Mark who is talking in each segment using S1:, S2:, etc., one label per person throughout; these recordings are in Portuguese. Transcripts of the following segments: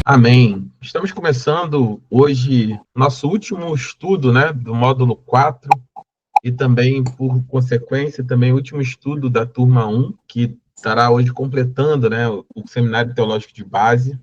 S1: Amém. Estamos começando hoje nosso último estudo, né, do módulo 4 e também, por consequência, também o último estudo da turma 1, que estará hoje completando, né, o Seminário Teológico de Base,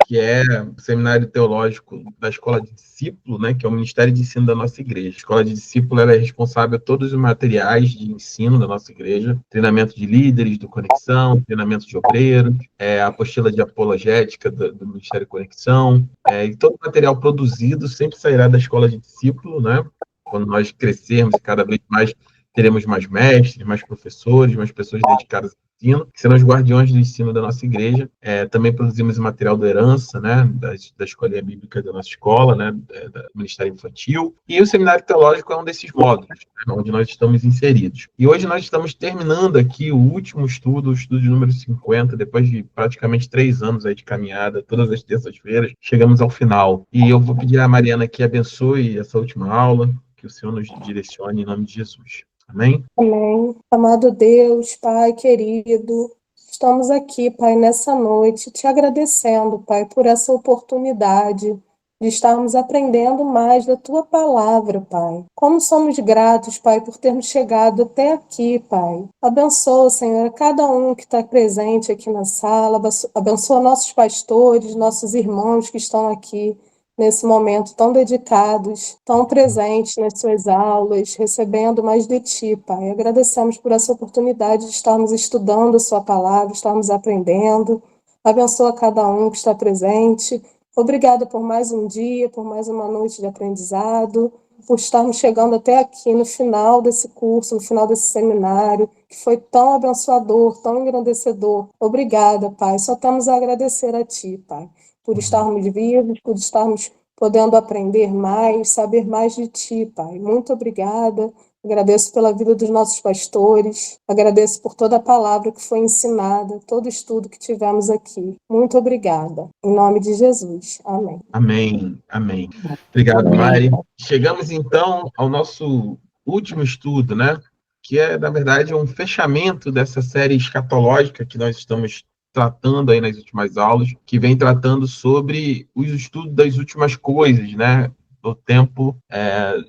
S1: que é o Seminário Teológico da Escola de Discípulo, né, que é o Ministério de Ensino da nossa igreja. A Escola de Discípulo ela é responsável por todos os materiais de ensino da nossa igreja, treinamento de líderes do Conexão, treinamento de obreiros, a apostila de apologética do Ministério Conexão, e todo o material produzido sempre sairá da Escola de Discípulo, né? Quando nós crescermos e cada vez mais teremos mais mestres, mais professores, mais pessoas dedicadas ensino, que serão os guardiões do ensino da nossa igreja. Também produzimos o material da herança, né, da escolinha bíblica da nossa escola, né, do Ministério Infantil, e o Seminário Teológico é um desses módulos, né, onde nós estamos inseridos. E hoje nós estamos terminando aqui o último estudo, o estudo de número 50, depois de praticamente 3 anos aí de caminhada, todas as terças-feiras, chegamos ao final. E eu vou pedir à Mariana que abençoe essa última aula, que o Senhor nos direcione em nome de Jesus. Amém?
S2: Amém. Amado Deus, Pai querido, estamos aqui, Pai, nessa noite, te agradecendo, Pai, por essa oportunidade de estarmos aprendendo mais da Tua palavra, Pai. Como somos gratos, Pai, por termos chegado até aqui, Pai. Abençoa, Senhor, cada um que está presente aqui na sala, abençoa nossos pastores, nossos irmãos que estão aqui nesse momento tão dedicados, tão presentes nas suas aulas, recebendo mais de Ti, Pai. Agradecemos por essa oportunidade de estarmos estudando a Sua palavra, estarmos aprendendo. Abençoa cada um que está presente. Obrigada por mais um dia, por mais uma noite de aprendizado, por estarmos chegando até aqui no final desse curso, no final desse seminário, que foi tão abençoador, tão engrandecedor. Obrigada, Pai. Só temos a agradecer a Ti, Pai, por estarmos vivos, por estarmos podendo aprender mais, saber mais de Ti, Pai. Muito obrigada. Agradeço pela vida dos nossos pastores, agradeço por toda a palavra que foi ensinada, todo o estudo que tivemos aqui. Muito obrigada. Em nome de Jesus. Amém.
S1: Amém, amém. Obrigado, Mari. Chegamos, então, ao nosso último estudo, né? Que é, na verdade, um fechamento dessa série escatológica que nós estamos tratando aí nas últimas aulas, que vem tratando sobre o estudo das últimas coisas, né? Do tempo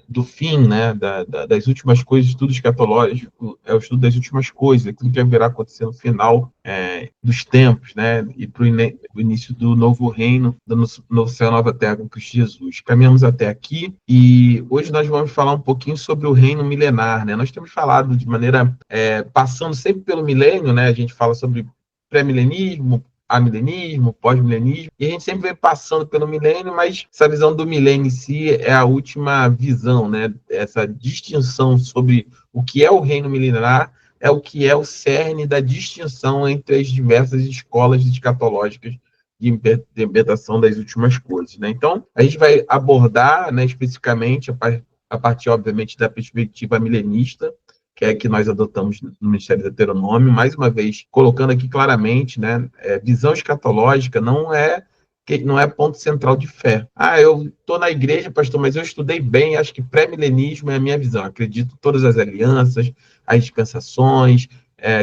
S1: do fim, né? Das últimas coisas, estudo escatológico é o estudo das últimas coisas, aquilo que haverá acontecer no final dos tempos, né? E para o início do novo reino, do novo céu, nova terra com Cristo Jesus. Caminhamos até aqui e hoje nós vamos falar um pouquinho sobre o reino milenar, né? Nós temos falado de maneira passando sempre pelo milênio, né? A gente fala sobre pré-milenismo, amilenismo, pós-milenismo, e a gente sempre vem passando pelo milênio, mas essa visão do milênio em si é a última visão, né? Essa distinção sobre o que é o reino milenar é o que é o cerne da distinção entre as diversas escolas escatológicas de interpretação das últimas coisas, né? Então, a gente vai abordar, né, especificamente, a partir, obviamente, da perspectiva milenista, que é que nós adotamos no Ministério do Deuteronômio, mais uma vez, colocando aqui claramente, né, visão escatológica não é ponto central de fé. Eu estou na igreja, pastor, mas eu estudei bem, acho que pré-milenismo é a minha visão. Acredito em todas as alianças, as dispensações,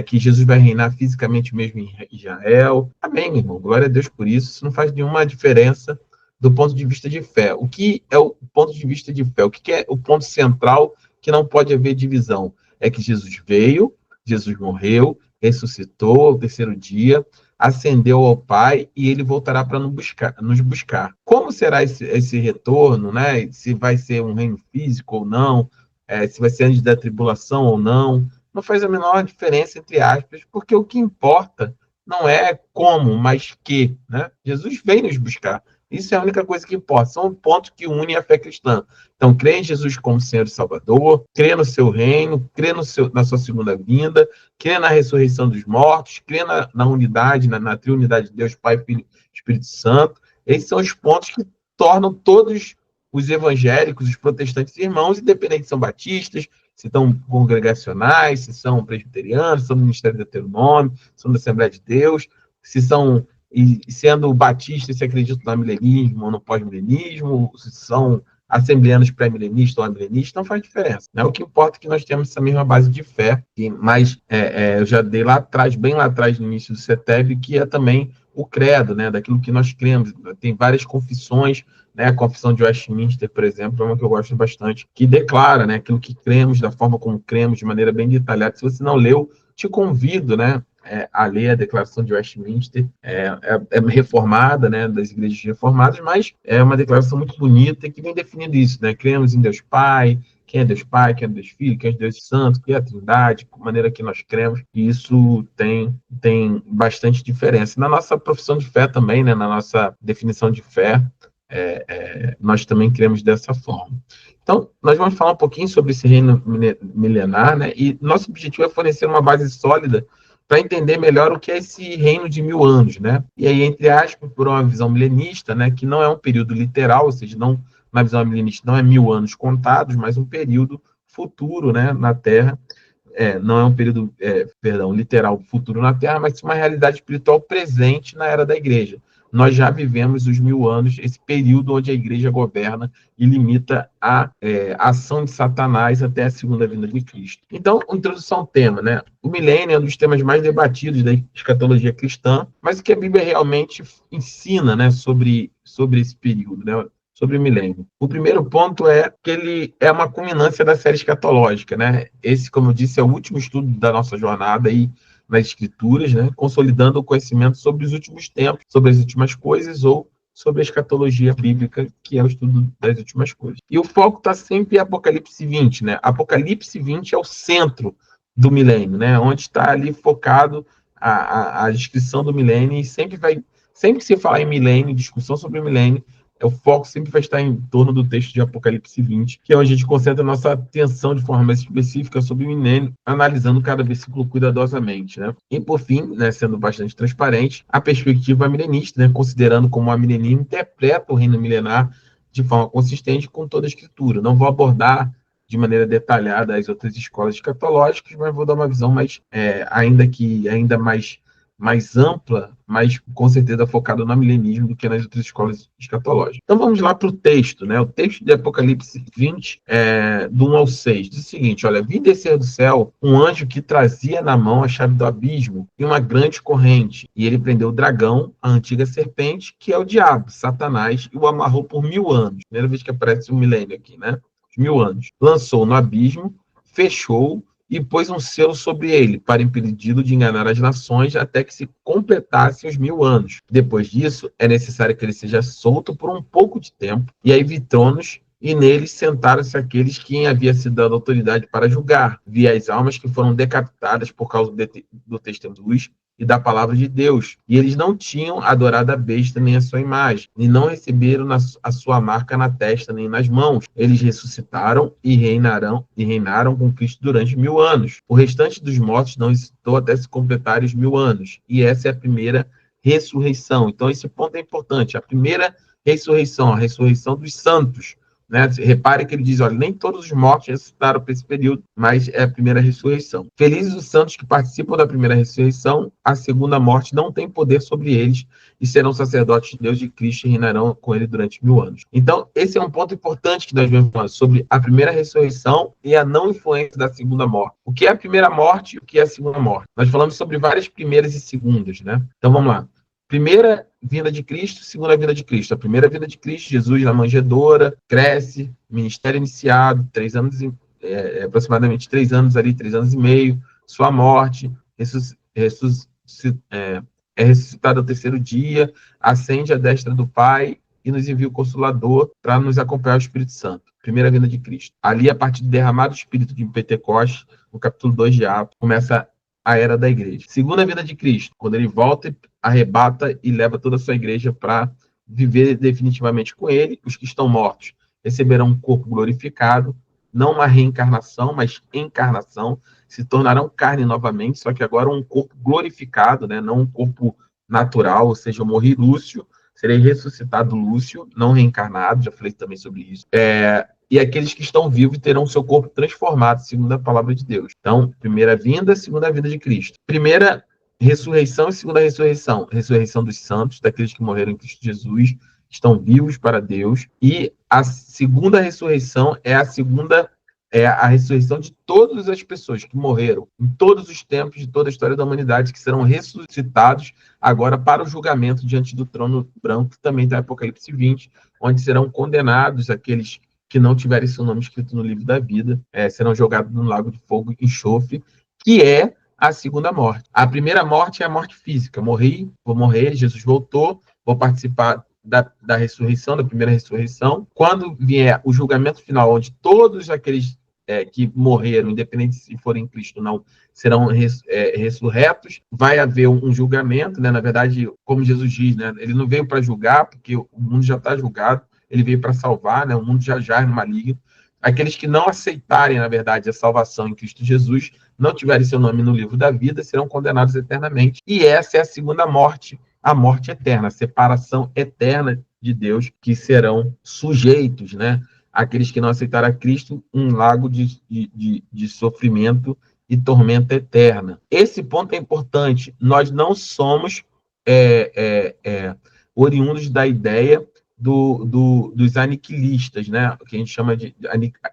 S1: que Jesus vai reinar fisicamente mesmo em Israel. Amém, meu irmão. Glória a Deus por isso. Isso não faz nenhuma diferença do ponto de vista de fé. O que é o ponto de vista de fé? O que é o ponto central que não pode haver divisão? É que Jesus veio, Jesus morreu, ressuscitou ao terceiro dia, ascendeu ao Pai e ele voltará para nos buscar. Como será esse retorno, né? Se vai ser um reino físico ou não, se vai ser antes da tribulação ou não, não faz a menor diferença, entre aspas, porque o que importa não é como, mas que, né? Jesus veio nos buscar. Isso é a única coisa que importa. São pontos que unem a fé cristã. Então, crê em Jesus como Senhor e Salvador, crê no seu reino, crê na sua segunda vinda, crê na ressurreição dos mortos, crê na unidade, na triunidade de Deus, Pai, Filho e Espírito Santo. Esses são os pontos que tornam todos os evangélicos, os protestantes irmãos, independente se são batistas, se são congregacionais, se são presbiterianos, se são do Ministério do Deuteronômio, se são da Assembleia de Deus, se são, e sendo batistas, se acreditam no milenismo ou no pós-milenismo, se são assembleanos pré-milenistas ou amilenistas, não faz diferença. Né? O que importa é que nós temos essa mesma base de fé, mas eu já dei lá atrás, bem lá atrás, no início do CETEB, que é também o credo, né, daquilo que nós cremos. Tem várias confissões, né, a Confissão de Westminster, por exemplo, é uma que eu gosto bastante, que declara, né, aquilo que cremos, da forma como cremos, de maneira bem detalhada. Se você não leu, te convido, né, a ler a Declaração de Westminster. É reformada, né, das igrejas reformadas, mas é uma declaração muito bonita que vem definindo isso, né? Cremos em Deus Pai, quem é Deus Pai, quem é Deus Filho, quem é Deus Santo, quem é a Trindade, a maneira que nós cremos, e isso tem bastante diferença. Na nossa profissão de fé também, né, na nossa definição de fé, nós também cremos dessa forma. Então, nós vamos falar um pouquinho sobre esse reino milenar, né, e nosso objetivo é fornecer uma base sólida para entender melhor o que é esse reino de 1000 anos, né? E aí, entre aspas, por uma visão milenista, né, que não é um período literal, ou seja, não, na visão milenista não é 1000 anos contados, mas um período futuro, né, na Terra. Não é um período, literal futuro na Terra, mas uma realidade espiritual presente na era da Igreja. Nós já vivemos os 1000 anos, esse período onde a Igreja governa e limita a ação de Satanás até a segunda vinda de Cristo. Então, introdução ao tema, né? O milênio é um dos temas mais debatidos da escatologia cristã, mas o que a Bíblia realmente ensina, né, sobre esse período, né? Sobre o milênio. O primeiro ponto é que ele é uma culminância da série escatológica, né? Esse, como eu disse, é o último estudo da nossa jornada aí nas Escrituras, né? Consolidando o conhecimento sobre os últimos tempos, sobre as últimas coisas ou sobre a escatologia bíblica, que é o estudo das últimas coisas. E o foco está sempre em Apocalipse 20, né? Apocalipse 20 é o centro do milênio, né? Onde está ali focado a descrição do milênio, e sempre que se falar em milênio, discussão sobre o milênio, o foco sempre vai estar em torno do texto de Apocalipse 20, que é onde a gente concentra a nossa atenção de forma mais específica sobre o milênio, analisando cada versículo cuidadosamente, né? E, por fim, né, sendo bastante transparente, a perspectiva milenista, né, considerando como a milenia interpreta o reino milenar de forma consistente com toda a Escritura. Não vou abordar de maneira detalhada as outras escolas escatológicas, mas vou dar uma visão ainda mais ampla, mas com certeza focada no milenismo do que nas outras escolas escatológicas. Então vamos lá para o texto, né? O texto de Apocalipse 20, do 1 ao 6, diz o seguinte: olha, vi descer do céu um anjo que trazia na mão a chave do abismo e uma grande corrente, e ele prendeu o dragão, a antiga serpente, que é o diabo, Satanás, e o amarrou por 1000 anos. Primeira vez que aparece o milênio aqui, né? Os 1000 anos. Lançou no abismo, fechou e pôs um selo sobre ele, para impedi-lo de enganar as nações até que se completassem os 1000 anos. Depois disso, é necessário que ele seja solto por um pouco de tempo, e aí vi tronos, e neles sentaram-se aqueles quem havia sido dado autoridade para julgar. Vi as almas que foram decapitadas por causa do testemunho de luz e da palavra de Deus. E eles não tinham adorado a besta nem a sua imagem, e não receberam a sua marca na testa nem nas mãos. Eles ressuscitaram e reinaram com Cristo durante 1000 anos. O restante dos mortos não existou até se completarem os 1000 anos. E essa é a primeira ressurreição. Então, esse ponto é importante. A primeira ressurreição, a ressurreição dos santos. Né? Repare que ele diz, olha, nem todos os mortos ressuscitaram para esse período, mas é a primeira ressurreição. Felizes os santos que participam da primeira ressurreição, a segunda morte não tem poder sobre eles, e serão sacerdotes de Deus de Cristo e reinarão com ele durante 1000 anos. Então, esse é um ponto importante que nós vamos falar sobre a primeira ressurreição e a não influência da segunda morte. O que é a primeira morte e o que é a segunda morte? Nós falamos sobre várias primeiras e segundas, né? Então, vamos lá. Primeira vinda de Cristo, segunda vinda de Cristo. A primeira vinda de Cristo, Jesus na manjedoura, cresce, ministério iniciado, aproximadamente 3 anos ali, 3 anos e meio, sua morte, é ressuscitado ao terceiro dia, ascende à destra do Pai e nos envia o Consolador para nos acompanhar o Espírito Santo. Primeira vinda de Cristo. Ali, a partir do derramado Espírito de Pentecostes, no capítulo 2 de Atos, começa a era da igreja. Segunda vinda de Cristo, quando ele volta, arrebata e leva toda a sua igreja para viver definitivamente com ele. Os que estão mortos receberão um corpo glorificado, não uma reencarnação, mas encarnação, se tornarão carne novamente, só que agora um corpo glorificado, né? Não um corpo natural, ou seja, eu morri Lúcio, serei ressuscitado Lúcio, não reencarnado, já falei também sobre isso. E aqueles que estão vivos terão seu corpo transformado, segundo a palavra de Deus. Então, primeira vinda, segunda vinda de Cristo. Primeira ressurreição e segunda ressurreição. Ressurreição dos santos, daqueles que morreram em Cristo Jesus, estão vivos para Deus. E a segunda ressurreição é a segunda é a ressurreição de todas as pessoas que morreram em todos os tempos de toda a história da humanidade, que serão ressuscitados agora para o julgamento diante do trono branco, que também está em Apocalipse 20, onde serão condenados aqueles que não tiverem seu nome escrito no livro da vida, serão jogados no lago de fogo e enxofre, que é a segunda morte. A primeira morte é a morte física. Morri, vou morrer, Jesus voltou, vou participar da ressurreição, da primeira ressurreição. Quando vier o julgamento final, onde todos aqueles que morreram, independente se forem em Cristo ou não, serão ressurretos, vai haver um julgamento, né? Na verdade, como Jesus diz, né? Ele não veio para julgar, porque o mundo já está julgado, ele veio para salvar, né? O mundo já é no maligno. Aqueles que não aceitarem, na verdade, a salvação em Cristo Jesus, não tiverem seu nome no livro da vida, serão condenados eternamente. E essa é a segunda morte, a morte eterna, a separação eterna de Deus, que serão sujeitos, né? Aqueles que não aceitaram a Cristo, um lago de sofrimento e tormenta eterna. Esse ponto é importante. Nós não somos oriundos da ideia dos aniquilistas, né? Que a gente chama de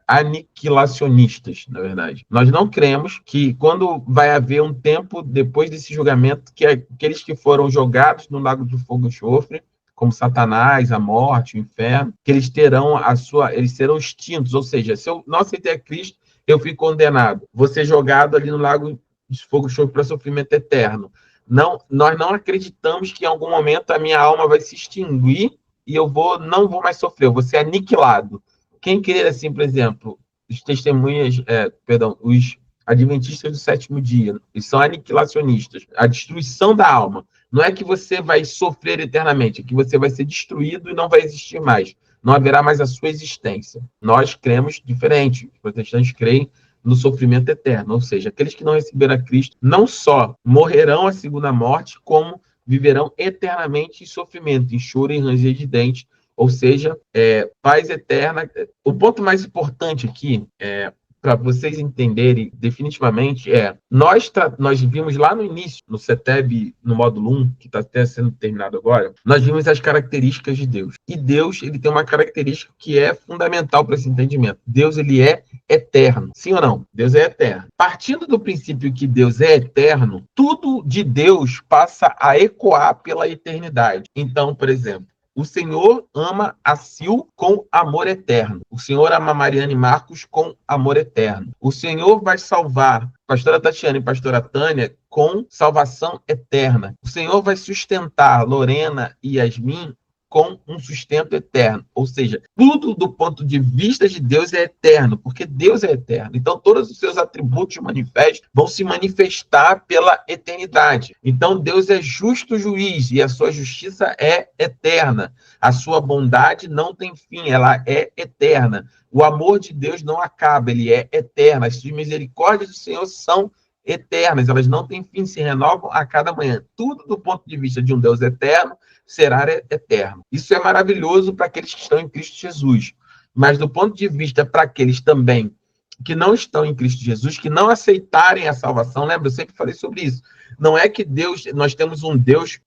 S1: aniquilacionistas, na verdade. Nós não cremos que quando vai haver um tempo depois desse julgamento, que aqueles que foram jogados no lago de fogo e enxofre, como Satanás, a morte, o inferno, que eles serão extintos, ou seja, se eu não aceitei a Cristo, eu fui condenado, vou ser jogado ali no lago de fogo e enxofre para sofrimento eterno. Não, nós não acreditamos que em algum momento a minha alma vai se extinguir e eu não vou mais sofrer, eu vou ser aniquilado. Quem crer assim, por exemplo, os testemunhas, os adventistas do sétimo dia, eles são aniquilacionistas, a destruição da alma. Não é que você vai sofrer eternamente, é que você vai ser destruído e não vai existir mais. Não haverá mais a sua existência. Nós cremos diferente. Os protestantes creem no sofrimento eterno, ou seja, aqueles que não receberam a Cristo não só morrerão a segunda morte, como viverão eternamente em sofrimento, em choro e ranger de dentes, ou seja, paz eterna. O ponto mais importante aqui, para vocês entenderem definitivamente, nós vimos lá no início, no CETEB, no módulo 1, que está até sendo terminado agora, nós vimos as características de Deus. E Deus, ele tem uma característica que é fundamental para esse entendimento. Deus, ele é eterno. Sim ou não? Deus é eterno. Partindo do princípio que Deus é eterno, tudo de Deus passa a ecoar pela eternidade. Então, por exemplo, o Senhor ama a Sil com amor eterno. O Senhor ama Mariana e Marcos com amor eterno. O Senhor vai salvar pastora Tatiana e pastora Tânia com salvação eterna. O Senhor vai sustentar Lorena e Yasmin com um sustento eterno. Ou seja, tudo do ponto de vista de Deus é eterno, porque Deus é eterno. Então, todos os seus atributos manifestos vão se manifestar pela eternidade. Então, Deus é justo juiz e a sua justiça é eterna. A sua bondade não tem fim, ela é eterna. O amor de Deus não acaba, ele é eterno. As misericórdias do Senhor são eternas, elas não têm fim, se renovam a cada manhã. Tudo do ponto de vista de um Deus eterno será eterno. Isso é maravilhoso para aqueles que estão em Cristo Jesus. Mas do ponto de vista para aqueles também que não estão em Cristo Jesus, que não aceitarem a salvação, lembra? Eu sempre falei sobre isso. Não é que Deus, nós temos um Deus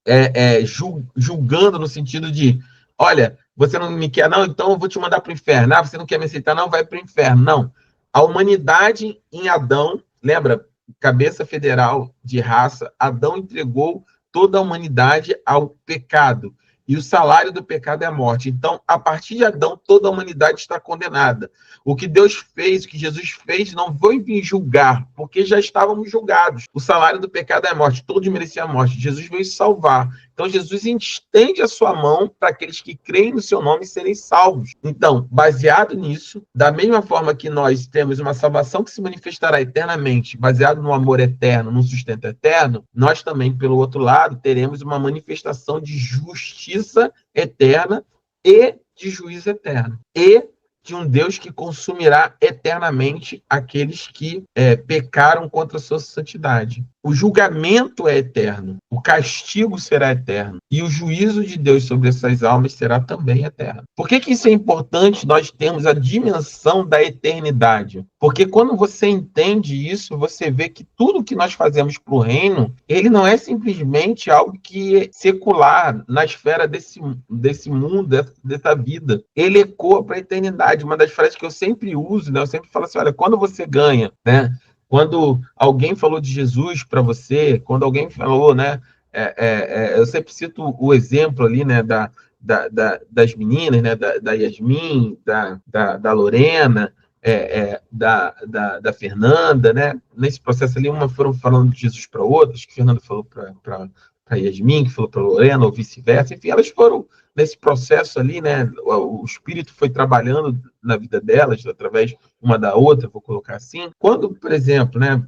S1: julgando no sentido de, olha, você não me quer, não, então eu vou te mandar para o inferno. Ah, você não quer me aceitar, não, vai para o inferno. Não. A humanidade em Adão, lembra? Cabeça federal de raça, Adão entregou toda a humanidade ao pecado. E o salário do pecado é a morte. Então, a partir de Adão, toda a humanidade está condenada. O que Deus fez, o que Jesus fez, não foi vir julgar, porque já estávamos julgados. O salário do pecado é a morte. Todos mereciam a morte. Jesus veio salvar. Então, Jesus estende a sua mão para aqueles que creem no seu nome serem salvos. Então, baseado nisso, da mesma forma que nós temos uma salvação que se manifestará eternamente, baseado no amor eterno, no sustento eterno, nós também, pelo outro lado, teremos uma manifestação de justiça eterna e de juízo eterno. E de um Deus que consumirá eternamente aqueles que pecaram contra a sua santidade. o julgamento é eterno, o castigo será eterno, e o juízo de Deus sobre essas almas será também eterno. Por que isso é importante, nós termos a dimensão da eternidade? Porque quando você entende isso, você vê que tudo que nós fazemos para o reino, ele não é simplesmente algo que é secular, na esfera desse mundo, dessa vida. Ele ecoa para a eternidade. Uma das frases que eu sempre uso, né, eu sempre falo assim, olha, quando você ganha, né, quando alguém falou de Jesus para você, quando alguém falou, né, eu sempre cito o exemplo ali, né, das meninas, né, da Yasmin, da Lorena, da Fernanda, né? Nesse processo ali, uma foram falando de Jesus para outras, que Fernanda falou para Yasmin, que falou para Lorena, ou vice-versa. Enfim, elas foram nesse processo ali, né? O Espírito foi trabalhando na vida delas, através uma da outra, vou colocar assim. Quando, por exemplo, né,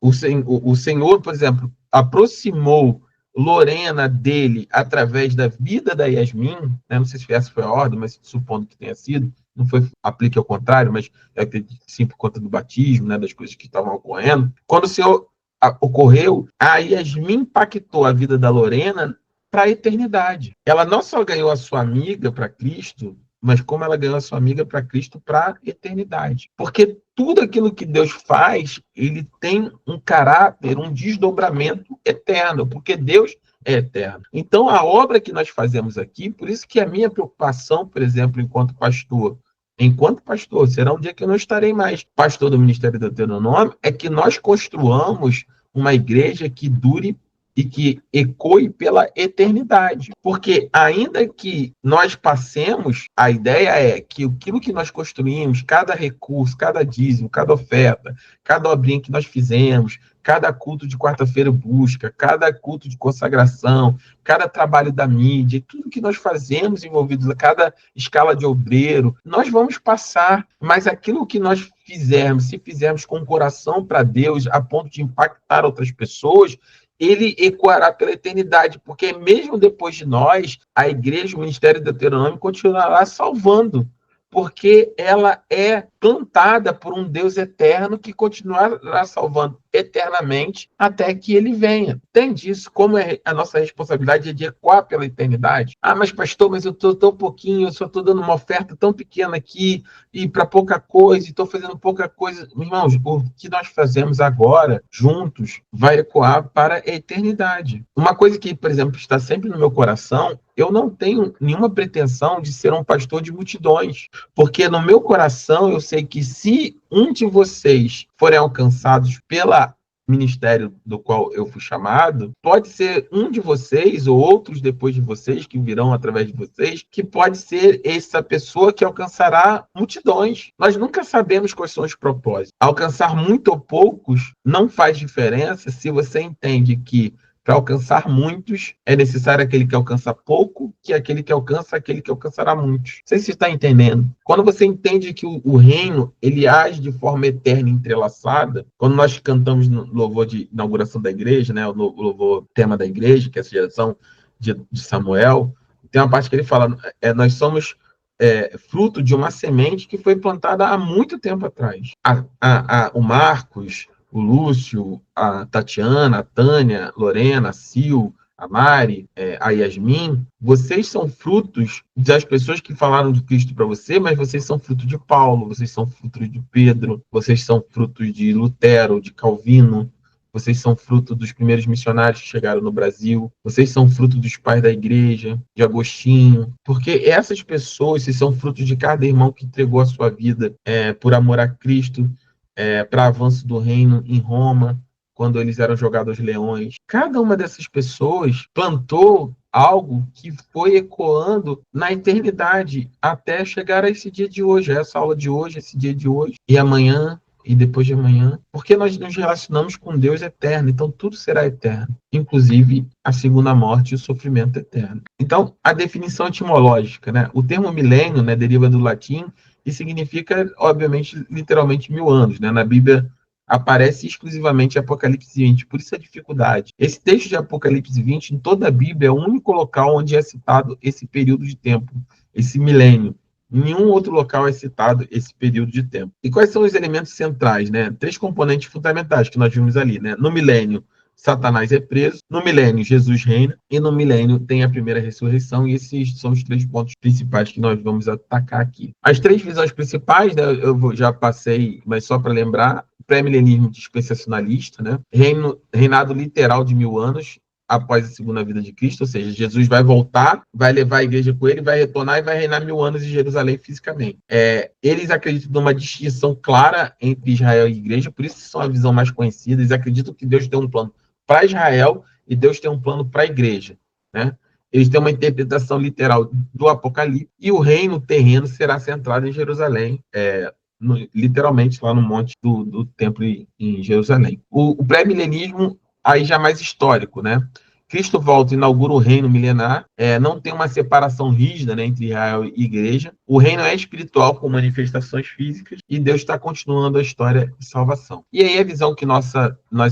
S1: o Senhor, por exemplo, aproximou Lorena dele através da vida da Yasmin, né? Não sei se essa foi a ordem, mas supondo que tenha sido, não foi aplique ao contrário, mas eu acredito que sim por conta do batismo, né, das coisas que estavam ocorrendo. Quando o Senhor ocorreu, a Yasmin impactou a vida da Lorena para a eternidade. Ela não só ganhou a sua amiga para Cristo, mas como ela ganhou a sua amiga para Cristo para a eternidade. Porque tudo aquilo que Deus faz, ele tem um caráter, um desdobramento eterno, porque Deus é eterno. Então, a obra que nós fazemos aqui, por isso que a minha preocupação, por exemplo, enquanto pastor, será um dia que eu não estarei mais pastor do Ministério do Deuteronômio, é que nós construamos uma igreja que dure e que ecoe pela eternidade. Porque ainda que nós passemos, a ideia é que aquilo que nós construímos, cada recurso, cada dízimo, cada oferta, cada obrinha que nós fizemos, cada culto de quarta-feira busca, cada culto de consagração, cada trabalho da mídia, tudo que nós fazemos envolvidos, cada escala de obreiro, nós vamos passar, mas aquilo que nós fizermos, se fizermos com o coração para Deus, a ponto de impactar outras pessoas, ele ecoará pela eternidade, porque mesmo depois de nós, a igreja, o Ministério do Deuteronômio continuará salvando, porque ela é plantada por um Deus eterno que continuará salvando eternamente até que ele venha. Entende isso? Como a nossa responsabilidade é de ecoar pela eternidade. Ah, mas pastor, mas eu estou tão pouquinho, eu só estou dando uma oferta tão pequena aqui e para pouca coisa, e estou fazendo pouca coisa. Irmãos, o que nós fazemos agora, juntos, vai ecoar para a eternidade. Uma coisa que, por exemplo, está sempre no meu coração, eu não tenho nenhuma pretensão de ser um pastor de multidões, porque no meu coração eu sei que se um de vocês forem alcançados pela ministério do qual eu fui chamado, pode ser um de vocês ou outros depois de vocês, que virão através de vocês, que pode ser essa pessoa que alcançará multidões. Nós nunca sabemos quais são os propósitos. Alcançar muito ou poucos não faz diferença se você entende que para alcançar muitos, é necessário aquele que alcança pouco, que é aquele que alcançará muitos. Não sei se você está entendendo. Quando você entende que o reino, ele age de forma eterna e entrelaçada, quando nós cantamos no louvor de inauguração da igreja, né, o louvor tema da igreja, que é essa geração de Samuel, tem uma parte que ele fala, nós somos fruto de uma semente que foi plantada há muito tempo atrás. O Marcos, o Lúcio, a Tatiana, a Tânia, Lorena, a Sil, a Mari, a Yasmin, vocês são frutos das pessoas que falaram de Cristo para você, mas vocês são fruto de Paulo, vocês são fruto de Pedro, vocês são frutos de Lutero, de Calvino, vocês são fruto dos primeiros missionários que chegaram no Brasil, vocês são fruto dos pais da igreja, de Agostinho, porque essas pessoas, vocês são frutos de cada irmão que entregou a sua vida por amor a Cristo, para avanço do reino em Roma, quando eles eram jogados aos leões. Cada uma dessas pessoas plantou algo que foi ecoando na eternidade até chegar a esse dia de hoje, essa aula de hoje, esse dia de hoje, e amanhã, e depois de amanhã, porque nós nos relacionamos com Deus eterno, então tudo será eterno, inclusive a segunda morte e o sofrimento eterno. Então, a definição etimológica, né? O termo milênio, né, deriva do latim e significa, obviamente, literalmente 1000 anos, né? Na Bíblia aparece exclusivamente Apocalipse 20, por isso a dificuldade. Esse texto de Apocalipse 20, em toda a Bíblia, é o único local onde é citado esse período de tempo, esse milênio. Em nenhum outro local é citado esse período de tempo. E quais são os elementos centrais, né? 3 componentes fundamentais que nós vimos ali, né? No milênio, Satanás é preso, no milênio, Jesus reina, e no milênio tem a primeira ressurreição, e esses são os 3 pontos principais que nós vamos atacar aqui. As 3 visões principais, né, já passei, mas só para lembrar: pré-milenismo dispensacionalista, né? Reinado literal de 1000 anos, após a segunda vida de Cristo, ou seja, Jesus vai voltar, vai levar a igreja com ele, vai retornar e vai reinar 1000 anos em Jerusalém fisicamente. Eles acreditam numa distinção clara entre Israel e igreja, por isso são a visão mais conhecida. Eles acreditam que Deus tem um plano para Israel e Deus tem um plano para a igreja, né? Eles têm uma interpretação literal do Apocalipse, e o reino terreno será centrado em Jerusalém, literalmente lá no monte do templo em Jerusalém. O pré-milenismo aí já mais histórico, né? Cristo volta e inaugura o reino milenar, não tem uma separação rígida, né, entre Israel e igreja. O reino é espiritual com manifestações físicas e Deus está continuando a história de salvação. E aí a visão que nós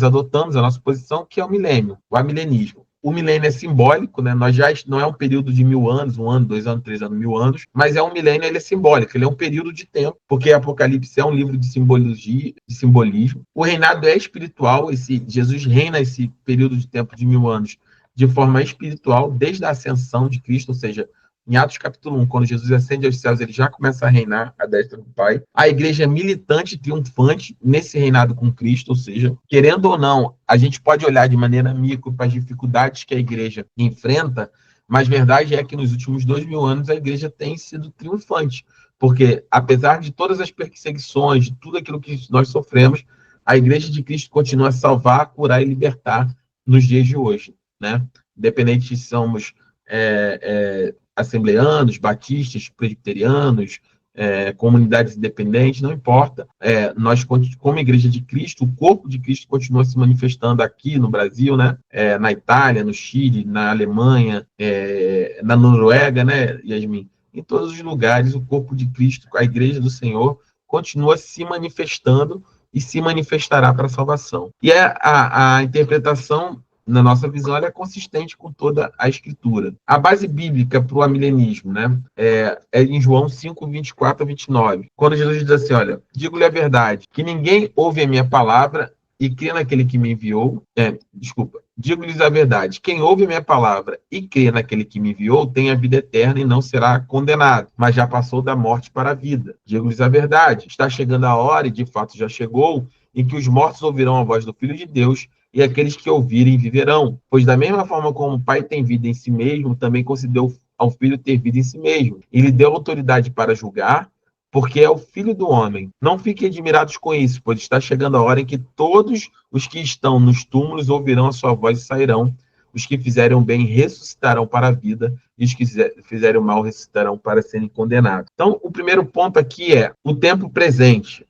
S1: adotamos, a nossa posição, que é o milênio, o amilenismo. O milênio é simbólico, né? Não é um período de 1000 anos, 1 ano, 2 anos, 3 anos, 1000 anos, mas é um milênio, ele é simbólico, ele é um período de tempo, porque Apocalipse é um livro de simbologia, de simbolismo. O reinado é espiritual, Jesus reina esse período de tempo de 1000 anos de forma espiritual, desde a ascensão de Cristo, ou seja, em Atos capítulo 1, quando Jesus ascende aos céus, ele já começa a reinar à destra do Pai. A igreja é militante, triunfante nesse reinado com Cristo, ou seja, querendo ou não, a gente pode olhar de maneira micro para as dificuldades que a igreja enfrenta, mas a verdade é que nos últimos 2000 anos a igreja tem sido triunfante, porque apesar de todas as perseguições, de tudo aquilo que nós sofremos, a igreja de Cristo continua a salvar, curar e libertar nos dias de hoje, né? Independente se somos assembleanos, batistas, presbiterianos, comunidades independentes, não importa. Nós, como Igreja de Cristo, o corpo de Cristo continua se manifestando aqui no Brasil, né? Na Itália, no Chile, na Alemanha, na Noruega, né, Yasmin? Em todos os lugares, o corpo de Cristo, a Igreja do Senhor, continua se manifestando e se manifestará para a salvação. E a interpretação, na nossa visão, ela é consistente com toda a Escritura. A base bíblica para o amilenismo, né, é em João 5, 24 a 29, quando Jesus diz assim: olha, digo-lhe a verdade, que ninguém ouve a minha palavra e crê naquele que me enviou. Digo-lhes a verdade, quem ouve a minha palavra e crê naquele que me enviou tem a vida eterna e não será condenado, mas já passou da morte para a vida. Digo-lhes a verdade, está chegando a hora, e de fato já chegou, em que os mortos ouvirão a voz do Filho de Deus, e aqueles que ouvirem viverão. Pois da mesma forma como o Pai tem vida em si mesmo, também concedeu ao Filho ter vida em si mesmo. E lhe deu autoridade para julgar, porque é o Filho do homem. Não fiquem admirados com isso, pois está chegando a hora em que todos os que estão nos túmulos ouvirão a sua voz e sairão. Os que fizerem o bem ressuscitarão para a vida, e os que fizerem o mal ressuscitarão para serem condenados. Então, o primeiro ponto aqui é o tempo presente.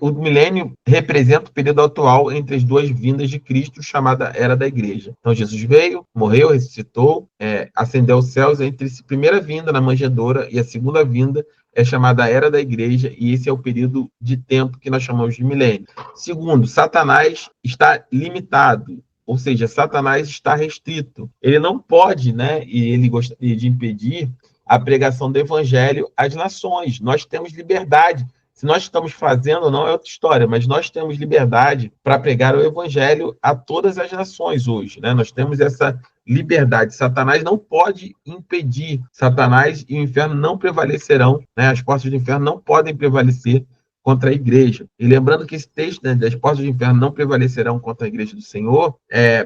S1: O milênio representa o período atual entre as duas vindas de Cristo, chamada Era da Igreja. Então, Jesus veio, morreu, ressuscitou, ascendeu aos céus. Entre a primeira vinda na manjedoura e a segunda vinda é chamada Era da Igreja, e esse é o período de tempo que nós chamamos de milênio. Segundo, Satanás está limitado, ou seja, Satanás está restrito. Ele não pode, né, e ele gostaria de impedir a pregação do evangelho às nações. Nós temos liberdade. Se nós estamos fazendo ou não é outra história, mas nós temos liberdade para pregar o evangelho a todas as nações hoje, né? Nós temos essa liberdade. Satanás não pode impedir. Satanás e o inferno não prevalecerão, né? As portas do inferno não podem prevalecer contra a igreja. E lembrando que esse texto, né, das portas do inferno não prevalecerão contra a igreja do Senhor,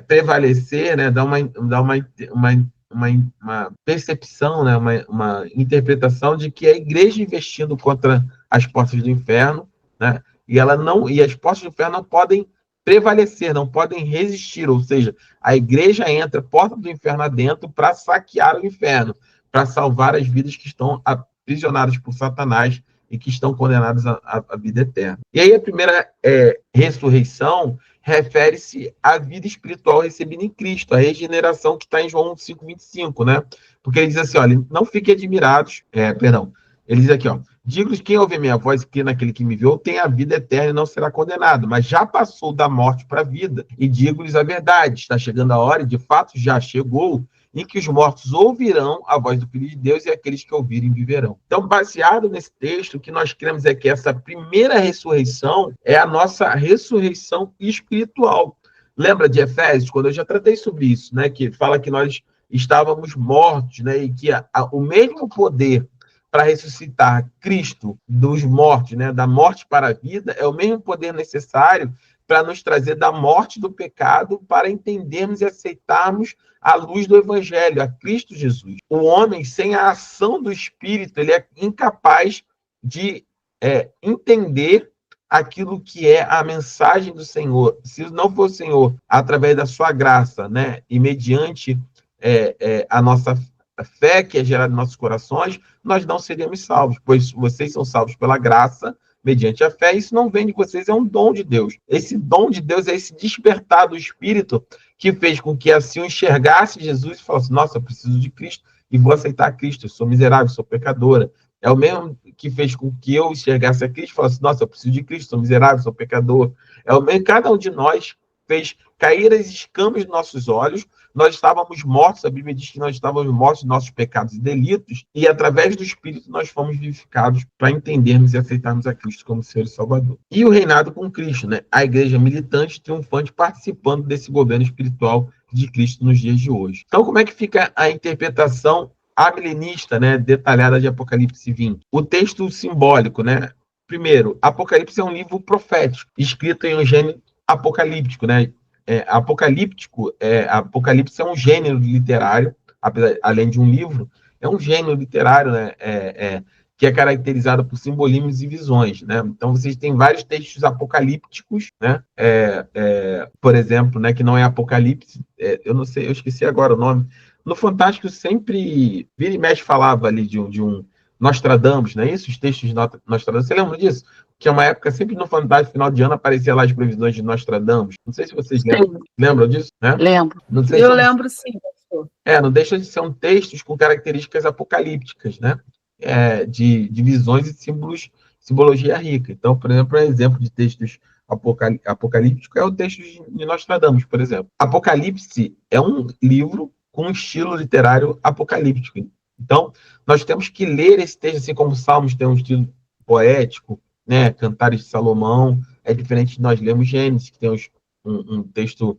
S1: prevalecer, né, dá uma percepção, né, uma interpretação de que a igreja investindo contra as portas do inferno, né, e as portas do inferno não podem prevalecer, não podem resistir, ou seja, a igreja entra porta do inferno adentro para saquear o inferno, para salvar as vidas que estão aprisionadas por Satanás e que estão condenadas à vida eterna. E aí a primeira ressurreição refere-se à vida espiritual recebida em Cristo, a regeneração que está em João 5,25, né? Porque ele diz assim, olha, não fiquem admirados, ele diz aqui, ó, digo-lhes, quem ouve a minha voz e crê naquele que me enviou tem a vida eterna e não será condenado, mas já passou da morte para a vida. E digo-lhes a verdade, está chegando a hora, e de fato já chegou, em que os mortos ouvirão a voz do Filho de Deus e aqueles que ouvirem viverão. Então, baseado nesse texto, o que nós cremos é que essa primeira ressurreição é a nossa ressurreição espiritual. Lembra de Efésios, quando eu já tratei sobre isso, né, que fala que nós estávamos mortos, né, e que o mesmo poder para ressuscitar Cristo dos mortos, né, da morte para a vida, é o mesmo poder necessário para nos trazer da morte do pecado para entendermos e aceitarmos a luz do Evangelho, a Cristo Jesus. O homem, sem a ação do Espírito, ele é incapaz de entender aquilo que é a mensagem do Senhor. Se não for o Senhor, através da sua graça, né, e mediante a nossa fé que é gerada em nossos corações, nós não seríamos salvos, pois vocês são salvos pela graça, mediante a fé. Isso não vem de vocês, é um dom de Deus. Esse dom de Deus é esse despertar do Espírito que fez com que assim eu enxergasse Jesus e falasse, nossa, eu preciso de Cristo e vou aceitar Cristo, eu sou miserável, sou pecadora. É o mesmo que fez com que eu enxergasse a Cristo e falasse, nossa, eu preciso de Cristo, sou miserável, sou pecador. É o mesmo, cada um de nós fez cair as escamas dos nossos olhos. Nós estávamos mortos, a Bíblia diz que nós estávamos mortos em nossos pecados e delitos, e através do Espírito nós fomos vivificados para entendermos e aceitarmos a Cristo como Senhor e Salvador. E o reinado com Cristo, né? A igreja militante, triunfante, participando desse governo espiritual de Cristo nos dias de hoje. Então, como é que fica a interpretação amilenista, né, detalhada de Apocalipse 20? O texto simbólico, né? Primeiro, Apocalipse é um livro profético, escrito em um gênero apocalíptico, né? Apocalipse é um gênero literário, além de um livro, é um gênero literário, né? Que é caracterizado por simbolismos e visões, né? Então, vocês têm vários textos apocalípticos, né? Por exemplo, né, que não é Apocalipse, eu não sei, eu esqueci agora o nome. No Fantástico sempre vira e mexe falava ali de um Nostradamus, não é isso? Os textos de Nostradamus, você lembra disso? Que é uma época, sempre no Fantástico, final de ano, aparecia lá as previsões de Nostradamus. Não sei se vocês lembram disso, né?
S3: Lembro.
S1: Não sei
S3: eu lembro, sim.
S1: Não deixa de ser textos com características apocalípticas, né? De visões e símbolos, simbologia rica. Então, por exemplo, um exemplo de textos apocalípticos é o texto de Nostradamus, por exemplo. Apocalipse é um livro com um estilo literário apocalíptico. Então, nós temos que ler esse texto, assim como Salmos tem um estilo poético, né? Cantares de Salomão, é diferente de nós lermos Gênesis, que tem um texto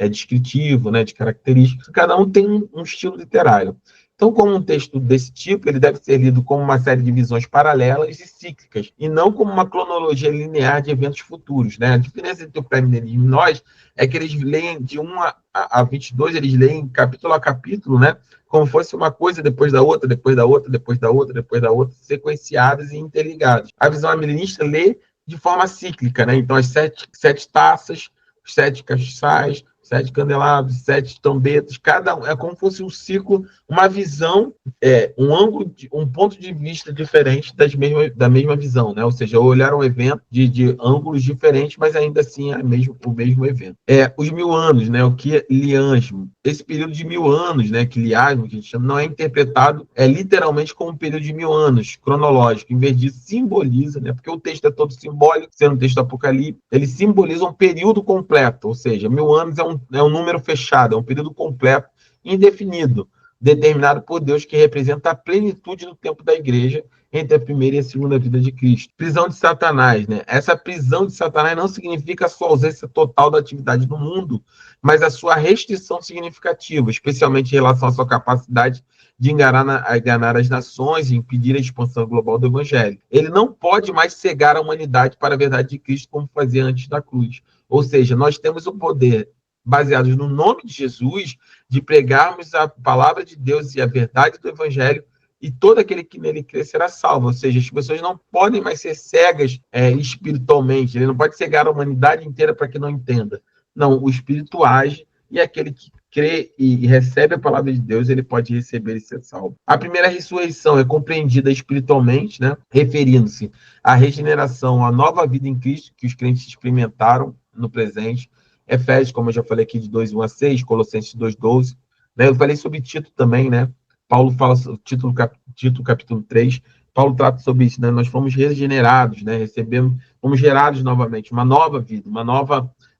S1: descritivo, né, de características. Cada um tem um estilo literário. Então, como um texto desse tipo, ele deve ser lido como uma série de visões paralelas e cíclicas, e não como uma cronologia linear de eventos futuros, né? A diferença entre o pré-milenismo e nós é que eles leem de 1 a 22, eles leem capítulo a capítulo, né? Como fosse uma coisa depois da outra, depois da outra, depois da outra, depois da outra, sequenciadas e interligadas. A visão amilenista lê de forma cíclica, né? Então, as sete taças, os 7 castiçais, 7 candelabros, 7 trombetas, cada um é como se fosse um ciclo, uma visão, um ângulo, um ponto de vista diferente da mesma visão, né? Ou seja, olhar um evento de ângulos diferentes, mas ainda assim é o mesmo evento. Os 1000 anos, né? O que é liansmo? Esse período de 1000 anos, né? Que liasmo, que a gente chama, não é interpretado literalmente como um período de 1000 anos, cronológico. Em vez disso, simboliza, né? Porque o texto é todo simbólico, sendo um texto apocalíptico, ele simboliza um período completo, ou seja, 1000 anos é um número fechado, é um período completo, indefinido, determinado por Deus, que representa a plenitude do tempo da igreja entre a primeira e a segunda vida de Cristo. Prisão de Satanás, né? Essa prisão de Satanás não significa a sua ausência total da atividade no mundo, mas a sua restrição significativa, especialmente em relação à sua capacidade de enganar as nações e impedir a expansão global do evangelho. Ele não pode mais cegar a humanidade para a verdade de Cristo como fazia antes da cruz. Ou seja, nós temos o poder, baseados no nome de Jesus, de pregarmos a palavra de Deus e a verdade do Evangelho, e todo aquele que nele crê será salvo. Ou seja, as pessoas não podem mais ser cegas espiritualmente, ele não pode cegar a humanidade inteira para que não entenda. Não, o Espírito age, e aquele que crê e recebe a palavra de Deus, ele pode receber e ser salvo. A primeira ressurreição é compreendida espiritualmente, né, referindo-se à regeneração, à nova vida em Cristo que os crentes experimentaram no presente. Efésios, como eu já falei aqui, de 2:1 a 6, Colossenses 2:12. Né? Eu falei sobre Tito também, né? Paulo fala sobre Tito, capítulo 3. Paulo trata sobre isso, né? Nós fomos regenerados, né? Fomos gerados novamente, uma nova vida, uma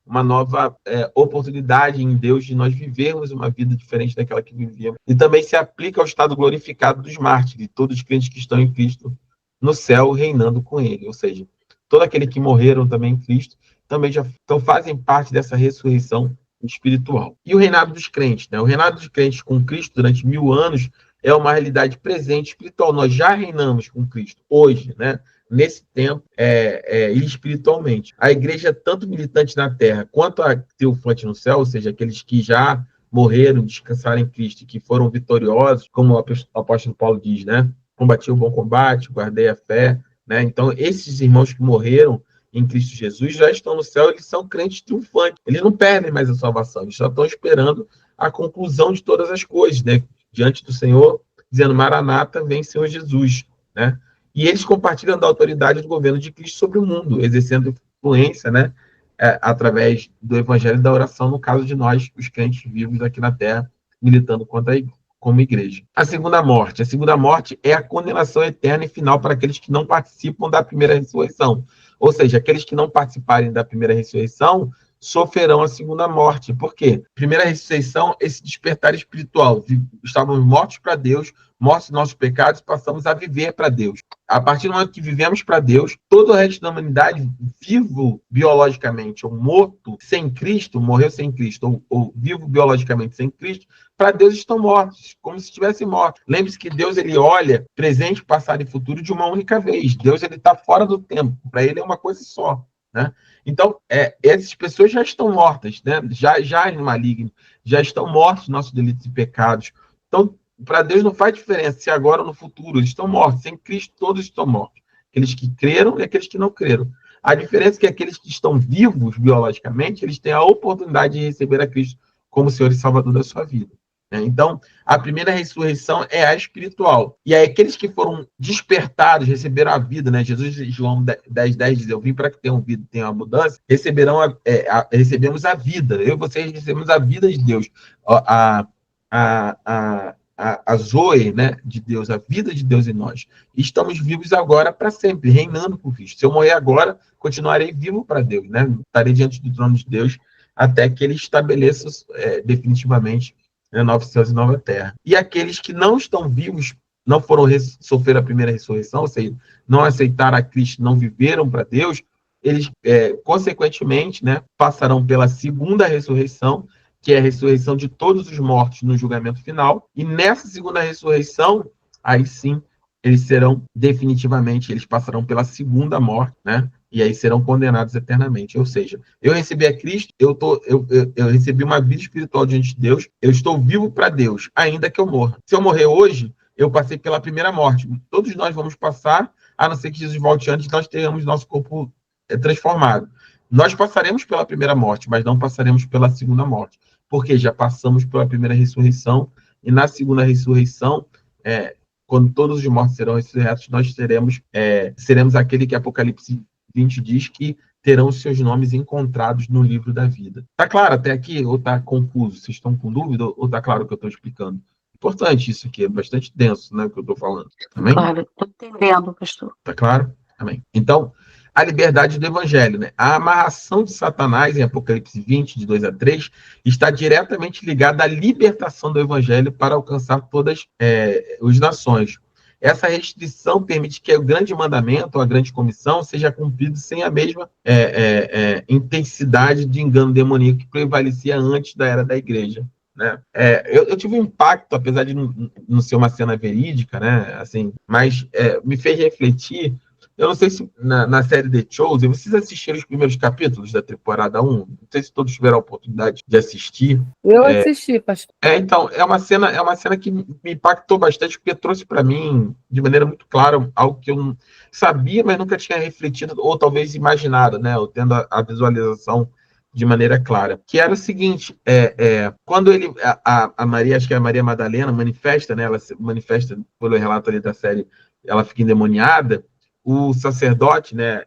S1: uma nova oportunidade em Deus de nós vivermos uma vida diferente daquela que vivíamos. E também se aplica ao estado glorificado dos mártires, de todos os crentes que estão em Cristo no céu, reinando com ele. Ou seja, todo aquele que morreram também em Cristo, também já então, fazem parte dessa ressurreição espiritual. E o reinado dos crentes, né? O reinado dos crentes com Cristo durante 1000 anos é uma realidade presente espiritual. Nós já reinamos com Cristo hoje, né? Nesse tempo e espiritualmente. A igreja, tanto militante na terra quanto a triunfante no céu, ou seja, aqueles que já morreram, descansaram em Cristo, que foram vitoriosos, como o apóstolo Paulo diz, né? Combati o bom combate, guardei a fé, né? Então, esses irmãos que morreram em Cristo Jesus já estão no céu, eles são crentes triunfantes. Eles não perdem mais a salvação, eles só estão esperando a conclusão de todas as coisas, né? Diante do Senhor, dizendo: Maranata, vem Senhor Jesus, né? E eles compartilham da autoridade do governo de Cristo sobre o mundo, exercendo influência, né? Através do evangelho e da oração, no caso de nós, os crentes vivos aqui na Terra, militando como igreja. A segunda morte. A segunda morte é a condenação eterna e final para aqueles que não participam da primeira ressurreição. Ou seja, aqueles que não participarem da primeira ressurreição sofrerão a segunda morte. Por quê? Primeira ressurreição, esse despertar espiritual. Estávamos mortos para Deus, mortos em nossos pecados, passamos a viver para Deus. A partir do momento que vivemos para Deus, todo o resto da humanidade, vivo biologicamente ou morto sem Cristo, morreu sem Cristo, ou vivo biologicamente sem Cristo, para Deus estão mortos, como se estivessem mortos. Lembre-se que Deus, ele olha presente, passado e futuro de uma única vez. Deus, ele está fora do tempo. Para ele é uma coisa só, né? Então, essas pessoas já estão mortas, né? Já no maligno, já estão mortos nossos delitos e pecados. Então, para Deus não faz diferença se agora ou no futuro, eles estão mortos. Sem Cristo, todos estão mortos. Aqueles que creram e aqueles que não creram. A diferença é que aqueles que estão vivos biologicamente, eles têm a oportunidade de receber a Cristo como Senhor e Salvador da sua vida. Então, a primeira ressurreição é a espiritual. E aí, aqueles que foram despertados, receberam a vida, né? Jesus, em João 10:10 diz: eu vim para que tenham vida, tenham abundância, recebemos a vida. Eu e vocês recebemos a vida de Deus. A Zoe, né, de Deus, a vida de Deus em nós. E estamos vivos agora para sempre, reinando com Cristo. Se eu morrer agora, continuarei vivo para Deus, né? Estarei diante do trono de Deus até que ele estabeleça definitivamente nova céus e nova terra. E aqueles que não estão vivos, não foram sofrer a primeira ressurreição, ou seja, não aceitaram a Cristo, não viveram para Deus, eles, consequentemente, né, passarão pela segunda ressurreição, que é a ressurreição de todos os mortos no julgamento final, e nessa segunda ressurreição, aí sim, eles serão definitivamente, eles passarão pela segunda morte, né? E aí serão condenados eternamente. Ou seja, eu recebi a Cristo, eu recebi uma vida espiritual diante de Deus, eu estou vivo para Deus, ainda que eu morra. Se eu morrer hoje, eu passei pela primeira morte. Todos nós vamos passar, a não ser que Jesus volte antes, nós tenhamos nosso corpo transformado. Nós passaremos pela primeira morte, mas não passaremos pela segunda morte, porque já passamos pela primeira ressurreição, e na segunda ressurreição, quando todos os mortos serão ressurretos, nós seremos aquele que Apocalipse 20 diz que terão os seus nomes encontrados no livro da vida. Tá claro até aqui ou tá confuso? Vocês estão com dúvida ou tá claro o que eu estou explicando? Importante isso aqui, é bastante denso, né, o que eu estou falando. Amém?
S3: Claro, estou entendendo, pastor.
S1: Tá claro? Amém. Então, a liberdade do evangelho, né? A amarração de Satanás, em Apocalipse 20, de 2 a 3, está diretamente ligada à libertação do evangelho para alcançar todas as nações. Essa restrição permite que o grande mandamento, ou a grande comissão, seja cumprido sem a mesma intensidade de engano demoníaco que prevalecia antes da era da igreja. Né? Eu tive um impacto, apesar de não ser uma cena verídica, né? Assim, mas me fez refletir. Eu não sei se na série The Chosen, vocês assistiram os primeiros capítulos da temporada 1? Não sei se todos tiveram a oportunidade de assistir.
S2: Eu assisti, pastor.
S1: Então, é uma cena que me impactou bastante, porque trouxe para mim, de maneira muito clara, algo que eu não sabia, mas nunca tinha refletido, ou talvez imaginado, né? Eu tendo a visualização de maneira clara. Que era o seguinte, quando a Maria, acho que é a Maria Madalena, manifesta, né? Ela se manifesta, pelo relato ali da série, ela fica endemoniada. O sacerdote, né,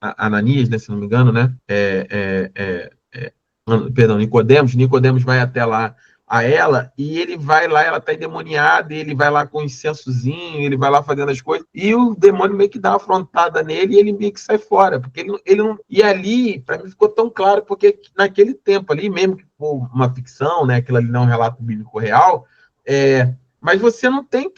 S1: Ananias, né, se não me engano, né, perdão, Nicodemos vai até lá a ela, e ele vai lá, ela está endemoniada, e ele vai lá com um incensozinho, ele vai lá fazendo as coisas, e o demônio meio que dá uma afrontada nele, e ele meio que sai fora, porque ele não... E ali, para mim, ficou tão claro, porque naquele tempo ali, mesmo que for uma ficção, né, aquilo ali não é um relato bíblico real, mas você não tem...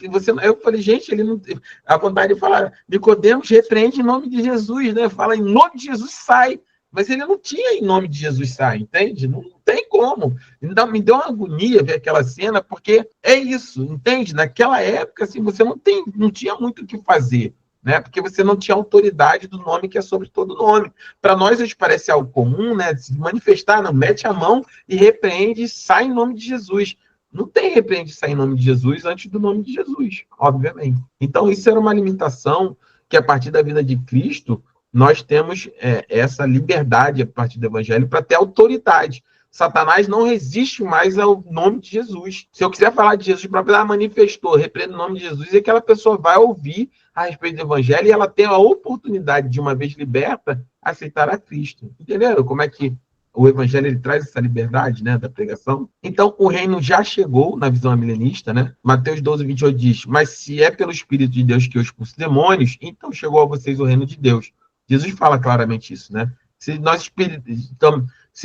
S1: Eu falei, gente, ele não... A vontade de falar, Nicodemos repreende em nome de Jesus, né? Fala, em nome de Jesus, sai. Mas ele não tinha em nome de Jesus sai, entende? Não tem como. Me deu uma agonia ver aquela cena, porque é isso, entende? Naquela época, assim, você não tinha muito o que fazer, né? Porque você não tinha autoridade do nome que é sobre todo nome. Para nós, hoje parece algo comum, né? Se manifestar, não, mete a mão e repreende, sai em nome de Jesus. Não tem repreende e sai em nome de Jesus antes do nome de Jesus, obviamente. Então, isso era uma limitação que, a partir da vida de Cristo, nós temos essa liberdade a partir do evangelho para ter autoridade. Satanás não resiste mais ao nome de Jesus. Se eu quiser falar de Jesus, para manifestou, repreende o nome de Jesus, e aquela pessoa vai ouvir a respeito do evangelho e ela tem a oportunidade, de uma vez liberta, aceitar a Cristo. Entenderam como é que o evangelho ele traz essa liberdade, né, da pregação? Então, o reino já chegou na visão milenista, né? Mateus 12, 28 diz, mas se é pelo Espírito de Deus que eu expulso demônios, então chegou a vocês o reino de Deus. Jesus fala claramente isso, né? Se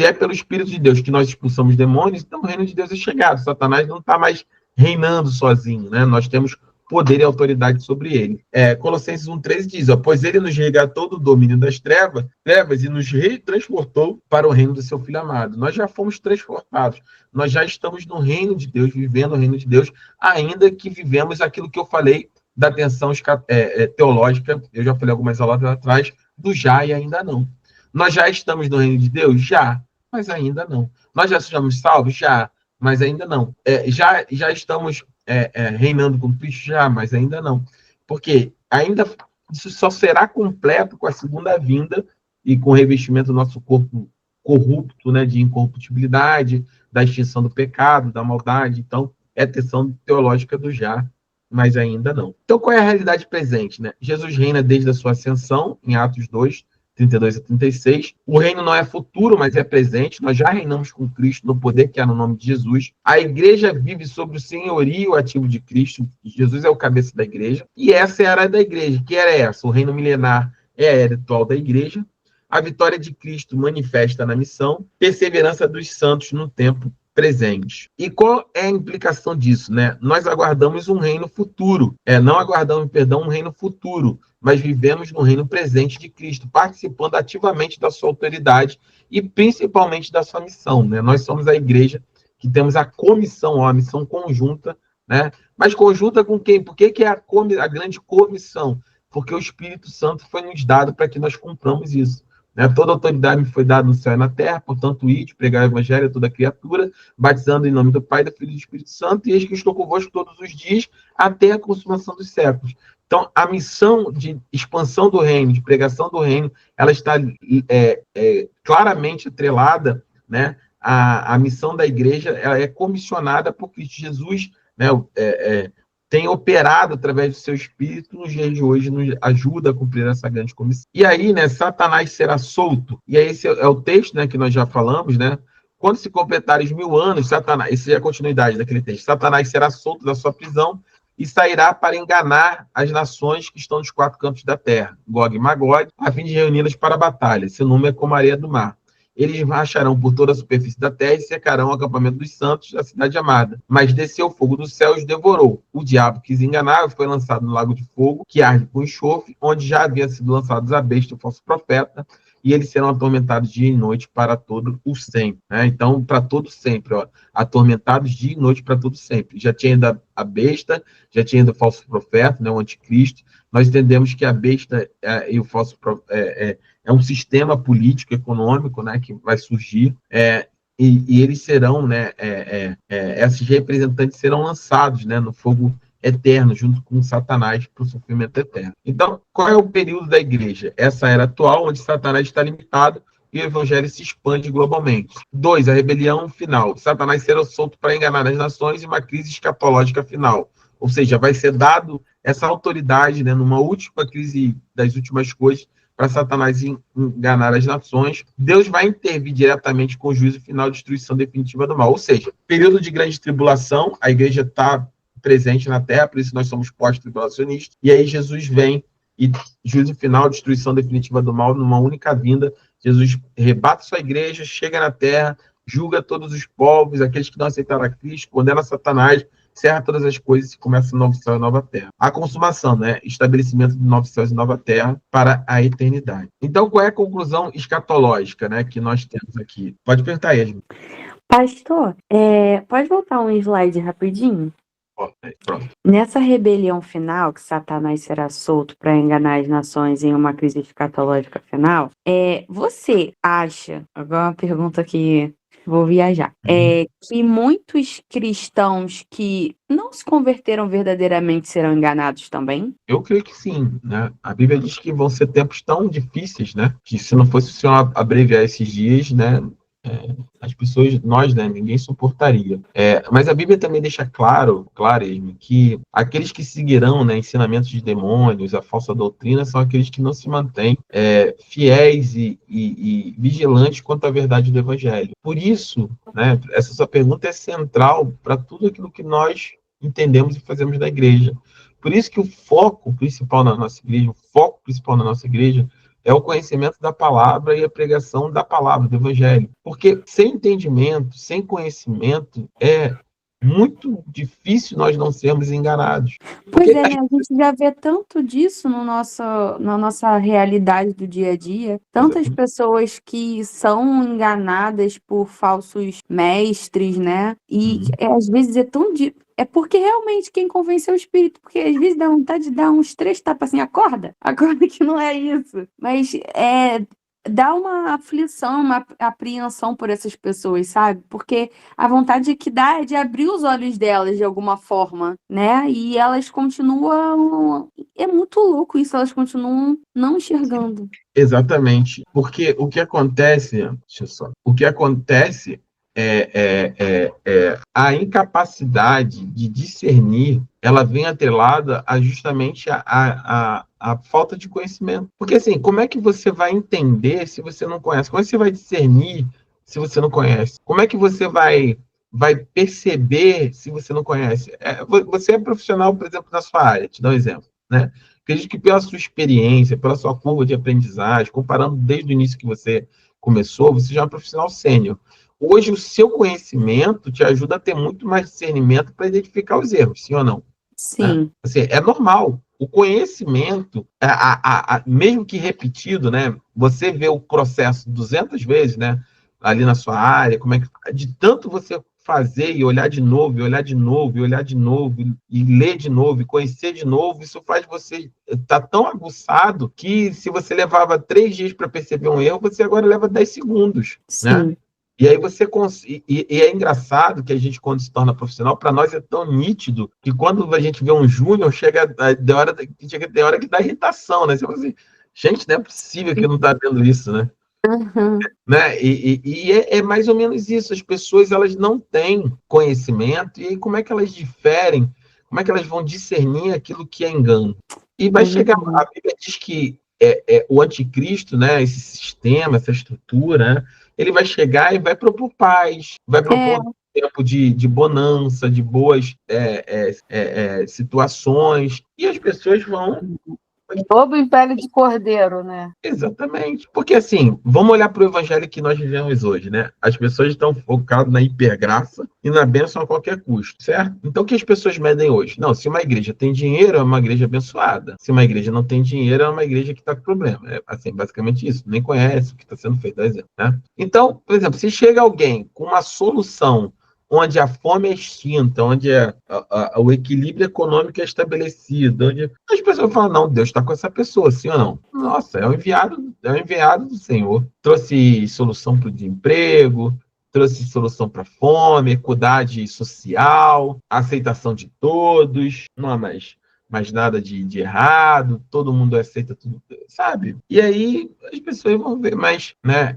S1: é pelo Espírito de Deus que nós expulsamos demônios, então o reino de Deus é chegado. Satanás não está mais reinando sozinho, né? Nós temos poder e autoridade sobre ele. Colossenses 1,13 diz, pois ele nos resgatou do domínio das trevas e nos retransportou para o reino do seu Filho amado. Nós já fomos transportados. Nós já estamos no reino de Deus, vivendo o reino de Deus, ainda que vivemos aquilo que eu falei da tensão teológica, eu já falei algumas aulas atrás, do já e ainda não. Nós já estamos no reino de Deus? Já, mas ainda não. Nós já estamos salvos? Já, mas ainda não. Já estamos reinando com Cristo? Já, mas ainda não. Porque ainda isso só será completo com a segunda vinda e com o revestimento do nosso corpo corrupto, né, de incorruptibilidade, da extinção do pecado, da maldade. Então, é a tensão teológica do já, mas ainda não. Então, qual é a realidade presente, né? Jesus reina desde a sua ascensão, em Atos 2, 32 a 36. O reino não é futuro, mas é presente. Nós já reinamos com Cristo no poder que há no nome de Jesus. A igreja vive sobre o senhorio ativo de Cristo. Jesus é o cabeça da igreja. E essa é a era da igreja. Que era essa? O reino milenar é a era atual da igreja. A vitória de Cristo manifesta na missão. Perseverança dos santos no tempo presente. E qual é a implicação disso, né? Nós aguardamos um reino futuro. Não aguardamos, perdão, um reino futuro, mas vivemos no reino presente de Cristo, participando ativamente da sua autoridade e principalmente da sua missão, né? Nós somos a igreja que temos a comissão, a missão conjunta, né? Mas conjunta com quem? Por que é a grande comissão? Porque o Espírito Santo foi nos dado para que nós cumpramos isso. Toda autoridade me foi dada no céu e na terra, portanto, ide, pregar o evangelho a toda criatura, batizando em nome do Pai, do Filho e do Espírito Santo, e eis que estou convosco todos os dias, até a consumação dos séculos. Então, a missão de expansão do reino, de pregação do reino, ela está claramente atrelada, né? A missão da igreja, ela é comissionada por Cristo Jesus, né? Tem operado através do seu Espírito nos dias de hoje, nos ajuda a cumprir essa grande comissão. E aí, né, Satanás será solto. E aí esse é o texto, né, que nós já falamos, né? Quando se completarem os 1000 anos, Satanás, essa é a continuidade daquele texto, Satanás será solto da sua prisão e sairá para enganar as nações que estão nos 4 cantos da terra, Gog e Magog, a fim de reuni-las para a batalha. Seu nome é como a areia do mar. Eles racharão por toda a superfície da terra e secarão o acampamento dos santos da cidade amada. Mas desceu o fogo do céu e os devorou. O diabo quis enganar e foi lançado no lago de fogo, que arde com enxofre, onde já havia sido lançados a besta e o falso profeta, e eles serão atormentados dia e noite para todo o sempre. Então, para todo sempre, atormentados dia e noite para todo sempre. Já tinha ido a besta, já tinha ido o falso profeta, né, o anticristo. Nós entendemos que a besta e o falso profeta é um sistema político, econômico, né, que vai surgir, e eles serão, né, esses representantes serão lançados, né, no fogo eterno, junto com Satanás, para o sofrimento eterno. Então, qual é o período da igreja? Essa era atual, onde Satanás está limitado e o evangelho se expande globalmente. 2, a rebelião final. Satanás será solto para enganar as nações e uma crise escatológica final. Ou seja, vai ser dado essa autoridade, né, numa última crise das últimas coisas, para Satanás enganar as nações, Deus vai intervir diretamente com o juízo final e destruição definitiva do mal. Ou seja, período de grande tribulação, a igreja está presente na terra, por isso nós somos pós-tribulacionistas, e aí Jesus vem e juízo final, destruição definitiva do mal, numa única vinda. Jesus rebate sua igreja, chega na terra, julga todos os povos, aqueles que não aceitaram a Cristo, condena Satanás, encerra todas as coisas e começa um novo céu e nova terra. A consumação, né? Estabelecimento de novos céus e nova terra para a eternidade. Então, qual é a conclusão escatológica, né, que nós temos aqui? Pode perguntar aí,
S4: Pastor, pode voltar um slide rapidinho?
S1: Pronto.
S4: Nessa rebelião final, que Satanás será solto para enganar as nações em uma crise escatológica final, você acha, agora uma pergunta que vou viajar, que muitos cristãos que não se converteram verdadeiramente serão enganados também?
S1: Eu creio que sim, né? A Bíblia diz que vão ser tempos tão difíceis, né? Que se não fosse o Senhor abreviar esses dias, né? As pessoas, nós, né, ninguém suportaria. Mas a Bíblia também deixa claro, que aqueles que seguirão, né, ensinamentos de demônios, a falsa doutrina, são aqueles que não se mantêm fiéis e vigilantes quanto à verdade do Evangelho. Por isso, né, essa sua pergunta é central para tudo aquilo que nós entendemos e fazemos na igreja. Por isso que o foco principal na nossa igreja é o conhecimento da palavra e a pregação da palavra, do evangelho. Porque sem entendimento, sem conhecimento, é muito difícil nós não sermos enganados.
S4: Pois é, né? A gente já vê tanto disso na nossa realidade do dia a dia. Tantas pessoas que são enganadas por falsos mestres, né? E às vezes é porque realmente quem convenceu o espírito, porque às vezes dá vontade de dar uns 3 tapas assim, acorda que não é isso. Mas dá uma aflição, uma apreensão por essas pessoas, sabe? Porque a vontade que dá é de abrir os olhos delas de alguma forma, né? E elas continuam... É muito louco isso, elas continuam não enxergando.
S1: Exatamente. Porque o que acontece... Deixa eu só... O que acontece a incapacidade de discernir, ela vem atrelada justamente a falta de conhecimento. Porque, assim, como é que você vai entender se você não conhece? Como é que você vai discernir se você não conhece? Como é que você vai perceber se você não conhece? Você é profissional, por exemplo, na sua área, te dou um exemplo, né? Acredito que pela sua experiência, pela sua curva de aprendizagem, comparando desde o início que você começou, você já é um profissional sênior. Hoje, o seu conhecimento te ajuda a ter muito mais discernimento para identificar os erros, sim ou não?
S4: Sim.
S1: Assim, é normal. O conhecimento, mesmo que repetido, né? Você vê o processo 200 vezes, né? Ali na sua área, como é que de tanto você fazer e olhar de novo, e olhar de novo, e olhar de novo, e ler de novo, e conhecer de novo, isso faz você estar tão aguçado que se você levava 3 dias para perceber um erro, você agora leva 10 segundos, né? E aí e é engraçado que a gente, quando se torna profissional, para nós é tão nítido que quando a gente vê um júnior, chega de hora que dá irritação, né? Você fala assim, gente, não é possível que eu não está vendo isso, né? Né? E é mais ou menos isso. As pessoas, elas não têm conhecimento, e aí como é que elas diferem? Como é que elas vão discernir aquilo que é engano? E vai chegar, a Bíblia diz que o anticristo, né? Esse sistema, essa estrutura, né? Ele vai chegar e vai propor paz, vai propor um tempo de bonança, de boas situações, e as pessoas vão...
S3: Lobo em pele de cordeiro, né?
S1: Exatamente. Porque, assim, vamos olhar para o evangelho que nós vivemos hoje, né? As pessoas estão focadas na hipergraça e na bênção a qualquer custo, certo? Então, o que as pessoas medem hoje? Não, se uma igreja tem dinheiro, é uma igreja abençoada. Se uma igreja não tem dinheiro, é uma igreja que está com problema. É, assim, basicamente isso. Nem conhece o que está sendo feito, dá exemplo, né? Então, por exemplo, se chega alguém com uma solução onde a fome é extinta, onde o equilíbrio econômico é estabelecido, onde as pessoas falam, não, Deus está com essa pessoa, sim ou não? Nossa, é o enviado do Senhor. Trouxe solução para o desemprego, trouxe solução para a fome, equidade social, aceitação de todos, não há mais nada de errado, todo mundo aceita tudo, sabe? E aí as pessoas vão ver, mas, né,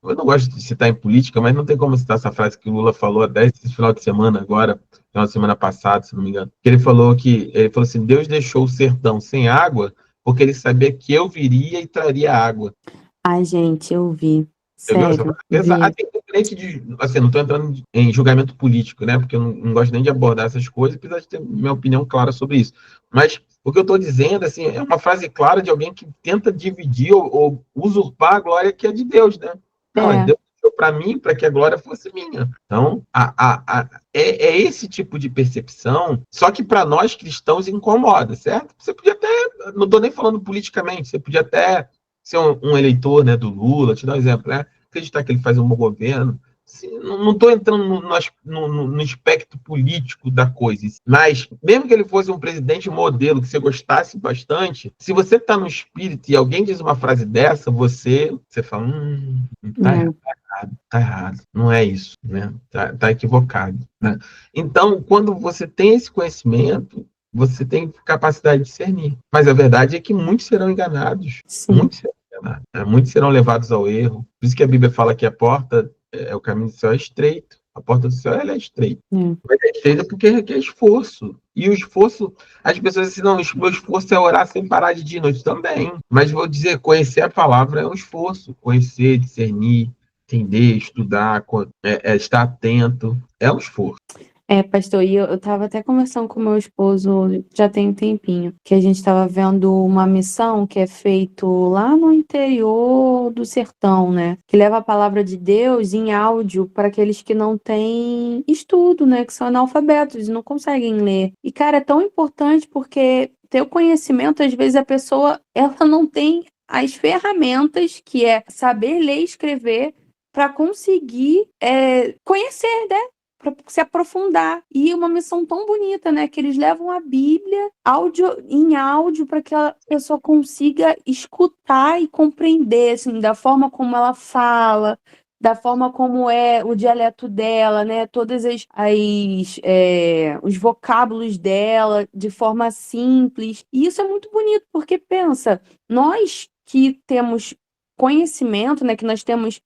S1: eu não gosto de citar em política, mas não tem como citar essa frase que o Lula falou até esse final de semana agora, final de semana passada, se não me engano, que ele falou assim, Deus deixou o sertão sem água porque ele sabia que eu viria e traria água.
S4: Ai, gente, eu vi.
S1: Entendeu? Essa
S4: Sério,
S1: frase é pesada,
S4: vi.
S1: independente de, assim, não estou entrando em julgamento político, né? Porque eu não gosto nem de abordar essas coisas, apesar de ter minha opinião clara sobre isso. Mas o que eu estou dizendo, assim, é uma frase clara de alguém que tenta dividir ou usurpar a glória que é de Deus, né? Não,
S4: É,
S1: Deus deu para mim para que a glória fosse minha. Então, é esse tipo de percepção, só que para nós cristãos incomoda, certo? Você podia até, não estou nem falando politicamente, você podia até ser um eleitor, né, do Lula, te dar um exemplo, né? Acreditar que ele faz um bom governo. Assim, não estou entrando no espectro político da coisa, mas mesmo que ele fosse um presidente modelo que você gostasse bastante, se você está no espírito e alguém diz uma frase dessa, você fala, tá
S4: é.
S1: errado, tá errado, não é isso, né? Tá equivocado, né? Então, quando você tem esse conhecimento, você tem capacidade de discernir. Mas a verdade é que muitos serão enganados,
S4: Sim.
S1: muitos serão levados ao erro. Por isso que a Bíblia fala que a porta, o caminho do céu é estreito. A porta do céu ela é estreita.
S4: É.
S1: Mas é estreita porque requer esforço. E o esforço, as pessoas dizem, não, o meu esforço é orar sem parar de dia e noite também. Mas vou dizer, conhecer a palavra é um esforço. Conhecer, discernir, entender, estudar, estar atento, é um esforço.
S4: Pastor, e eu tava até conversando com meu esposo já tem um tempinho, que a gente tava vendo uma missão que é feito lá no interior do sertão, né? Que leva a palavra de Deus em áudio para aqueles que não têm estudo, né? Que são analfabetos e não conseguem ler. E, cara, é tão importante porque ter o conhecimento, às vezes a pessoa, ela não tem as ferramentas, que é saber ler e escrever, para conseguir conhecer, né? Para se aprofundar. E uma missão tão bonita, né? Que eles levam a Bíblia em áudio para que a pessoa consiga escutar e compreender, assim, da forma como ela fala, da forma como é o dialeto dela, né? Todas os vocábulos dela de forma simples. E isso é muito bonito, porque pensa, nós que temos conhecimento, né, que nós temos,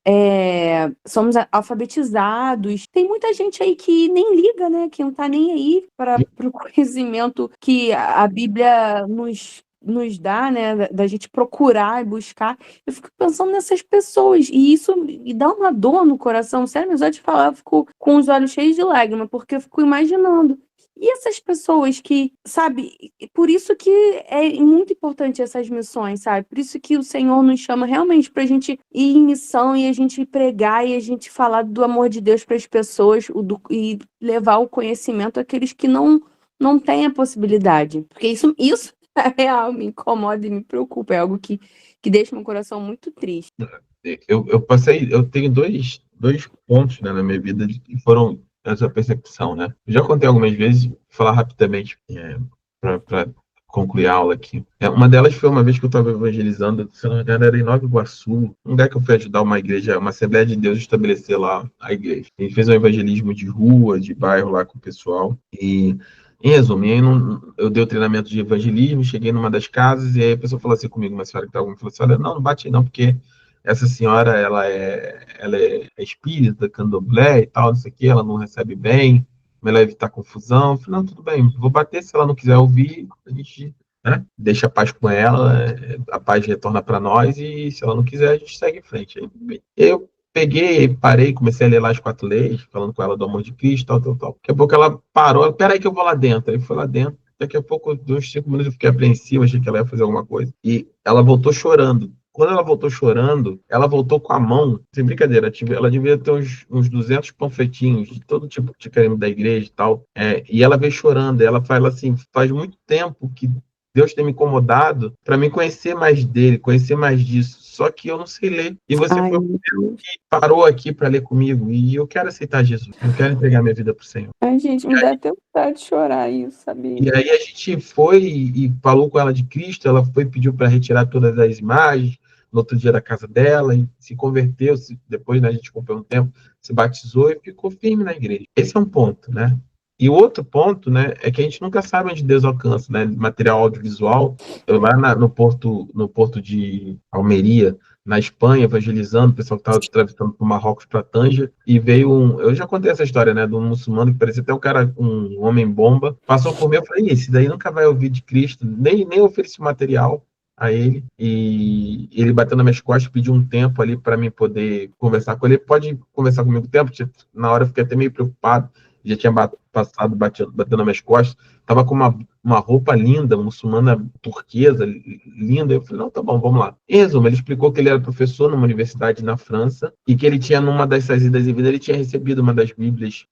S4: somos alfabetizados. Tem muita gente aí que nem liga, né, que não tá nem aí para o conhecimento que a Bíblia nos dá, né, da gente procurar e buscar. Eu fico pensando nessas pessoas, e isso me dá uma dor no coração, sério, mas só de falar, eu fico com os olhos cheios de lágrimas, porque eu fico imaginando. E essas pessoas que, sabe, por isso que é muito importante essas missões, sabe? Por isso que o Senhor nos chama realmente para a gente ir em missão e a gente pregar e a gente falar do amor de Deus para as pessoas e levar o conhecimento àqueles que não têm a possibilidade. Porque isso é real, me incomoda e me preocupa, é algo que deixa meu coração muito triste.
S1: Eu tenho dois pontos, né, na minha vida que foram essa percepção, né? Eu já contei algumas vezes, vou falar rapidamente para concluir a aula aqui. Uma delas foi uma vez que eu estava evangelizando, se não me engano, era em Nova Iguaçu, um lugar que eu fui ajudar uma igreja, uma Assembleia de Deus, estabelecer lá a igreja. A gente fez um evangelismo de rua, de bairro lá com o pessoal, e em resumo, eu dei o treinamento de evangelismo, cheguei numa das casas, e aí a pessoa falou assim comigo, uma senhora que estava comigo, falou assim, olha, não bate aí não, porque essa senhora, ela é espírita, candomblé e tal, não sei o que, ela não recebe bem, melhor evitar confusão. Eu falei, não, tudo bem, vou bater, se ela não quiser ouvir, a gente, né, deixa a paz com ela, a paz retorna para nós, e se ela não quiser, a gente segue em frente. Aí eu peguei, parei, comecei a ler lá as 4 leis, falando com ela do amor de Cristo, tal. Daqui a pouco ela parou, peraí que eu vou lá dentro. Aí foi lá dentro, daqui a pouco, de uns 5 minutos, eu fiquei apreensivo, achei que ela ia fazer alguma coisa, e ela voltou chorando. Quando ela voltou chorando, ela voltou com a mão, sem brincadeira, ela devia ter uns 200 panfletinhos de todo tipo de creme da igreja e tal, e ela veio chorando, ela fala assim, faz muito tempo que Deus tem me incomodado para me conhecer mais dele, conhecer mais disso, só que eu não sei ler. E você foi o primeiro que parou aqui para ler comigo, e eu quero aceitar Jesus, eu quero entregar minha vida para o Senhor.
S4: Ai, gente, me dá até vontade de chorar isso, sabia?
S1: E aí a gente foi e falou com ela de Cristo, ela foi pediu para retirar todas as imagens, no outro dia da casa dela, e se converteu, depois, né, a gente comprou um tempo, se batizou e ficou firme na igreja. Esse é um ponto, né? E o outro ponto, né, é que a gente nunca sabe onde Deus alcança, né? Material audiovisual, eu lá no porto de Almeria, na Espanha, evangelizando, o pessoal que estava atravessando para o Marrocos, para Tanja, e veio eu já contei essa história, né, de um muçulmano que parecia até um cara, um homem-bomba, passou por mim, eu falei, esse daí nunca vai ouvir de Cristo, nem ofereci material, a ele, e ele bateu nas minhas costas, pediu um tempo ali para mim poder conversar com ele. Pode conversar comigo o tempo? Na hora eu fiquei até meio preocupado, já tinha passado batendo nas minhas costas, estava com uma roupa linda, muçulmana turquesa, linda. Eu falei, não, tá bom, vamos lá. Em resumo, ele explicou que ele era professor numa universidade na França e que ele tinha, numa dessas idas e vindas, ele tinha recebido uma das Bíblias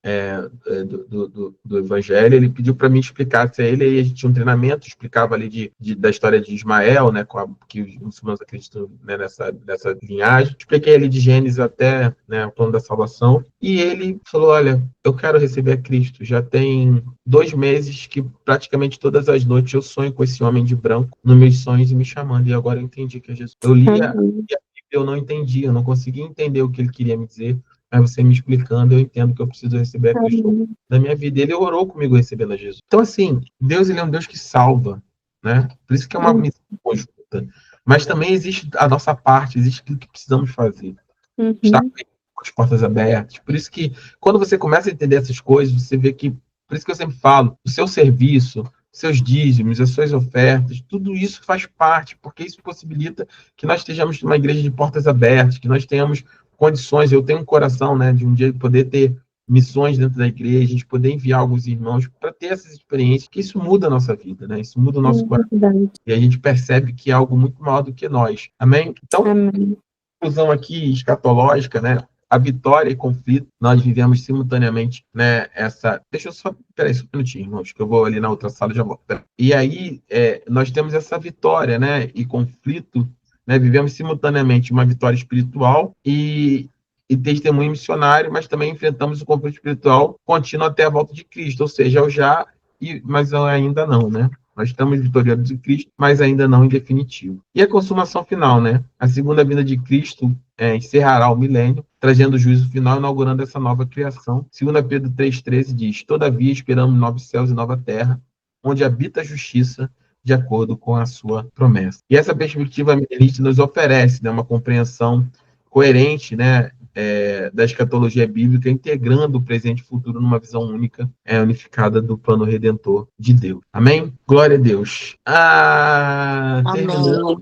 S1: do Evangelho. Ele pediu para mim explicar se ele, aí a gente tinha um treinamento, explicava ali da história de Ismael, né, que os muçulmanos acreditam, né, nessa linhagem. Expliquei ali de Gênesis até, né, o plano da salvação. E ele falou, olha, eu quero receber a Cristo. Já tem 2 meses que praticamente todas as noites eu sonho com esse homem de branco nos meus sonhos e me chamando. E agora eu entendi que é Jesus. Eu li a Bíblia, eu não entendi, eu não conseguia entender o que ele queria me dizer. Mas você me explicando, eu entendo que eu preciso receber a Cristo na minha vida. Ele orou comigo recebendo a Jesus. Então, assim, Deus, ele é um Deus que salva, né? Por isso que é uma missão conjunta. Mas também existe a nossa parte, existe aquilo que precisamos fazer. Estar com as portas abertas. Por isso que, quando você começa a entender essas coisas, você vê que, por isso que eu sempre falo, o seu serviço, seus dízimos, as suas ofertas, tudo isso faz parte, porque isso possibilita que nós estejamos numa igreja de portas abertas, que nós tenhamos condições. Eu tenho um coração, né, de um dia poder ter missões dentro da igreja, a gente poder enviar alguns irmãos para ter essas experiências, que isso muda a nossa vida, né? Isso muda o nosso coração. E a gente percebe que é algo muito maior do que nós. Amém? Então, conclusão aqui escatológica, né? A vitória e conflito, nós vivemos simultaneamente, né? Deixa eu só, peraí, só um minutinho, irmãos, que eu vou ali na outra sala e já volto. E aí, nós temos essa vitória, né? E conflito, né? Vivemos simultaneamente uma vitória espiritual e testemunho missionário, mas também enfrentamos o conflito espiritual contínuo até a volta de Cristo, ou seja, mas ainda não, né? Nós estamos vitoriosos em Cristo, mas ainda não em definitivo. E a consumação final, né? A segunda vinda de Cristo encerrará o milênio, trazendo o juízo final, inaugurando essa nova criação. 2 Pedro 3,13 diz: todavia esperamos novos céus e nova terra, onde habita a justiça, de acordo com a sua promessa. E essa perspectiva milenista nos oferece, né, uma compreensão coerente, né, da escatologia bíblica, integrando o presente e o futuro numa visão única, unificada do plano redentor de Deus. Amém? Glória a Deus. Terminamos.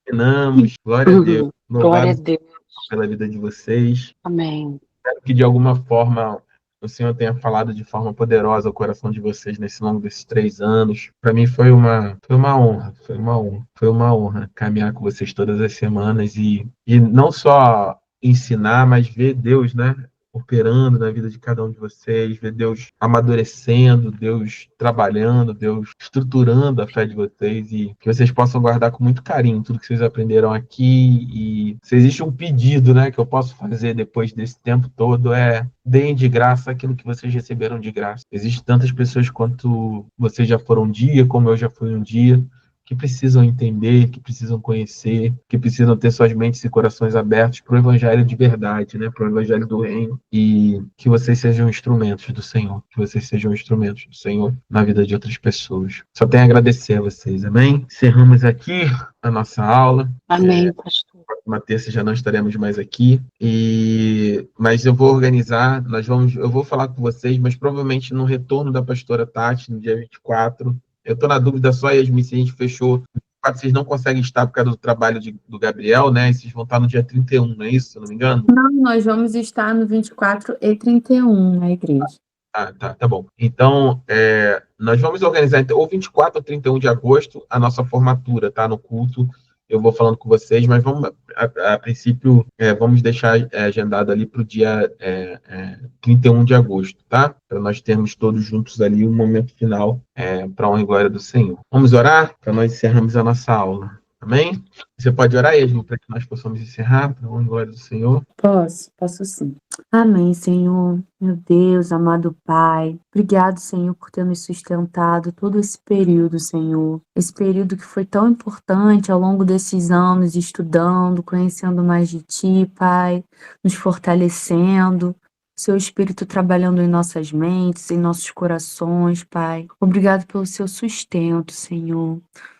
S1: Terminamos. Glória a Deus.
S5: Glória a Deus.
S1: Pela vida de vocês.
S5: Amém.
S1: Espero que de alguma forma o Senhor tenha falado de forma poderosa ao coração de vocês nesse longo desses 3 anos. Para mim foi uma honra caminhar com vocês todas as semanas e não só ensinar, mas ver Deus, né, operando na vida de cada um de vocês, ver Deus amadurecendo, Deus trabalhando, Deus estruturando a fé de vocês, e que vocês possam guardar com muito carinho tudo que vocês aprenderam aqui. E se existe um pedido, né, que eu posso fazer depois desse tempo todo, deem de graça aquilo que vocês receberam de graça. Existem tantas pessoas quanto vocês já foram um dia, como eu já fui um dia, que precisam entender, que precisam conhecer, que precisam ter suas mentes e corações abertos para o evangelho de verdade, né, para o evangelho do reino, e que vocês sejam instrumentos do Senhor, que vocês sejam instrumentos do Senhor na vida de outras pessoas. Só tenho a agradecer a vocês, amém? Encerramos aqui a nossa aula.
S5: Amém, pastor.
S1: Uma terça já não estaremos mais aqui, mas eu vou organizar, eu vou falar com vocês, mas provavelmente no retorno da pastora Tati, no dia 24, eu estou na dúvida só, Yasmin, se a gente fechou, vocês não conseguem estar por causa do trabalho do Gabriel, né? E vocês vão estar no dia 31, não é isso, se eu não me engano?
S4: Não, nós vamos estar no 24 e 31 na igreja.
S1: Tá bom. Então, nós vamos organizar, então, ou 24 ou 31 de agosto, a nossa formatura, tá? No culto. Eu vou falando com vocês, mas vamos, a princípio, vamos deixar agendado ali para o dia 31 de agosto, tá? Para nós termos todos juntos ali um momento final para a honra e glória do Senhor. Vamos orar para nós encerrarmos a nossa aula. Amém? Você pode orar, Yasmin, para que nós possamos encerrar, para a honra e glória do Senhor?
S4: Posso sim. Amém, Senhor. Meu Deus, amado Pai. Obrigado, Senhor, por ter nos sustentado todo esse período, Senhor. Esse período que foi tão importante ao longo desses anos, estudando, conhecendo mais de Ti, Pai, nos fortalecendo. Seu Espírito trabalhando em nossas mentes, em nossos corações, Pai. Obrigado pelo seu sustento, Senhor.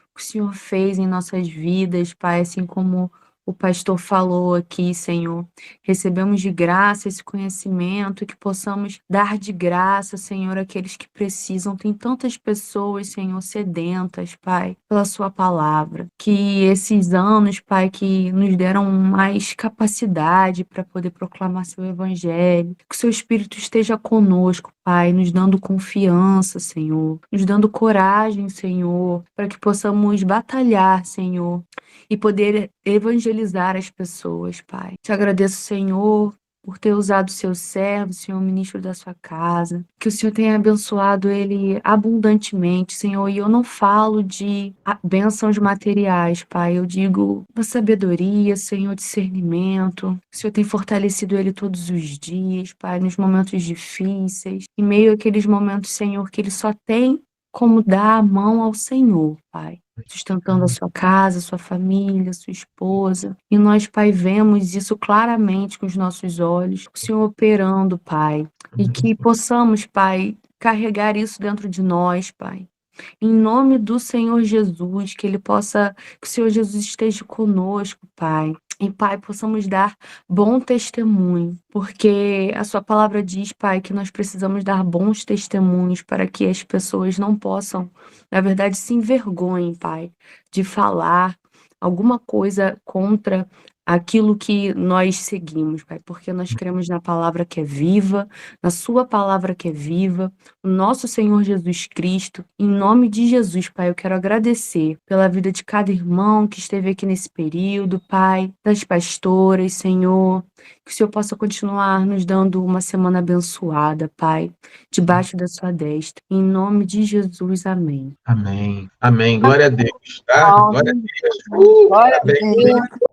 S4: O que o Senhor fez em nossas vidas, Pai, assim como o pastor falou aqui, Senhor. Recebemos de graça esse conhecimento, que possamos dar de graça, Senhor, àqueles que precisam. Tem tantas pessoas, Senhor, sedentas, Pai, pela sua palavra. Que esses anos, Pai, que nos deram mais capacidade para poder proclamar seu evangelho, que o seu Espírito esteja conosco, Pai, nos dando confiança, Senhor, nos dando coragem, Senhor, para que possamos batalhar, Senhor, e poder evangelizar as pessoas, Pai. Te agradeço, Senhor, por ter usado o seu servo, Senhor, ministro da sua casa, que o Senhor tenha abençoado ele abundantemente, Senhor, e eu não falo de bênçãos materiais, Pai, eu digo da sabedoria, Senhor, discernimento, que o Senhor tem fortalecido ele todos os dias, Pai, nos momentos difíceis, em meio àqueles momentos, Senhor, que ele só tem como dar a mão ao Senhor, Pai, sustentando a sua casa, a sua família, a sua esposa. E nós, Pai, vemos isso claramente com os nossos olhos, o Senhor operando, Pai. E que possamos, Pai, carregar isso dentro de nós, Pai. Em nome do Senhor Jesus, que o Senhor Jesus esteja conosco, Pai. E, Pai, possamos dar bom testemunho, porque a sua palavra diz, Pai, que nós precisamos dar bons testemunhos para que as pessoas não possam, na verdade, se envergonhem, Pai, de falar alguma coisa contra aquilo que nós seguimos, Pai, porque nós cremos na palavra que é viva, na sua palavra que é viva, o nosso Senhor Jesus Cristo. Em nome de Jesus, Pai, eu quero agradecer pela vida de cada irmão que esteve aqui nesse período, Pai, das pastoras, Senhor, que o Senhor possa continuar nos dando uma semana abençoada, Pai, debaixo da sua destra. Em nome de Jesus, amém.
S1: Amém. Amém. Glória a Deus, tá? Glória a Deus.
S3: Glória a
S1: Parabéns.
S3: Deus.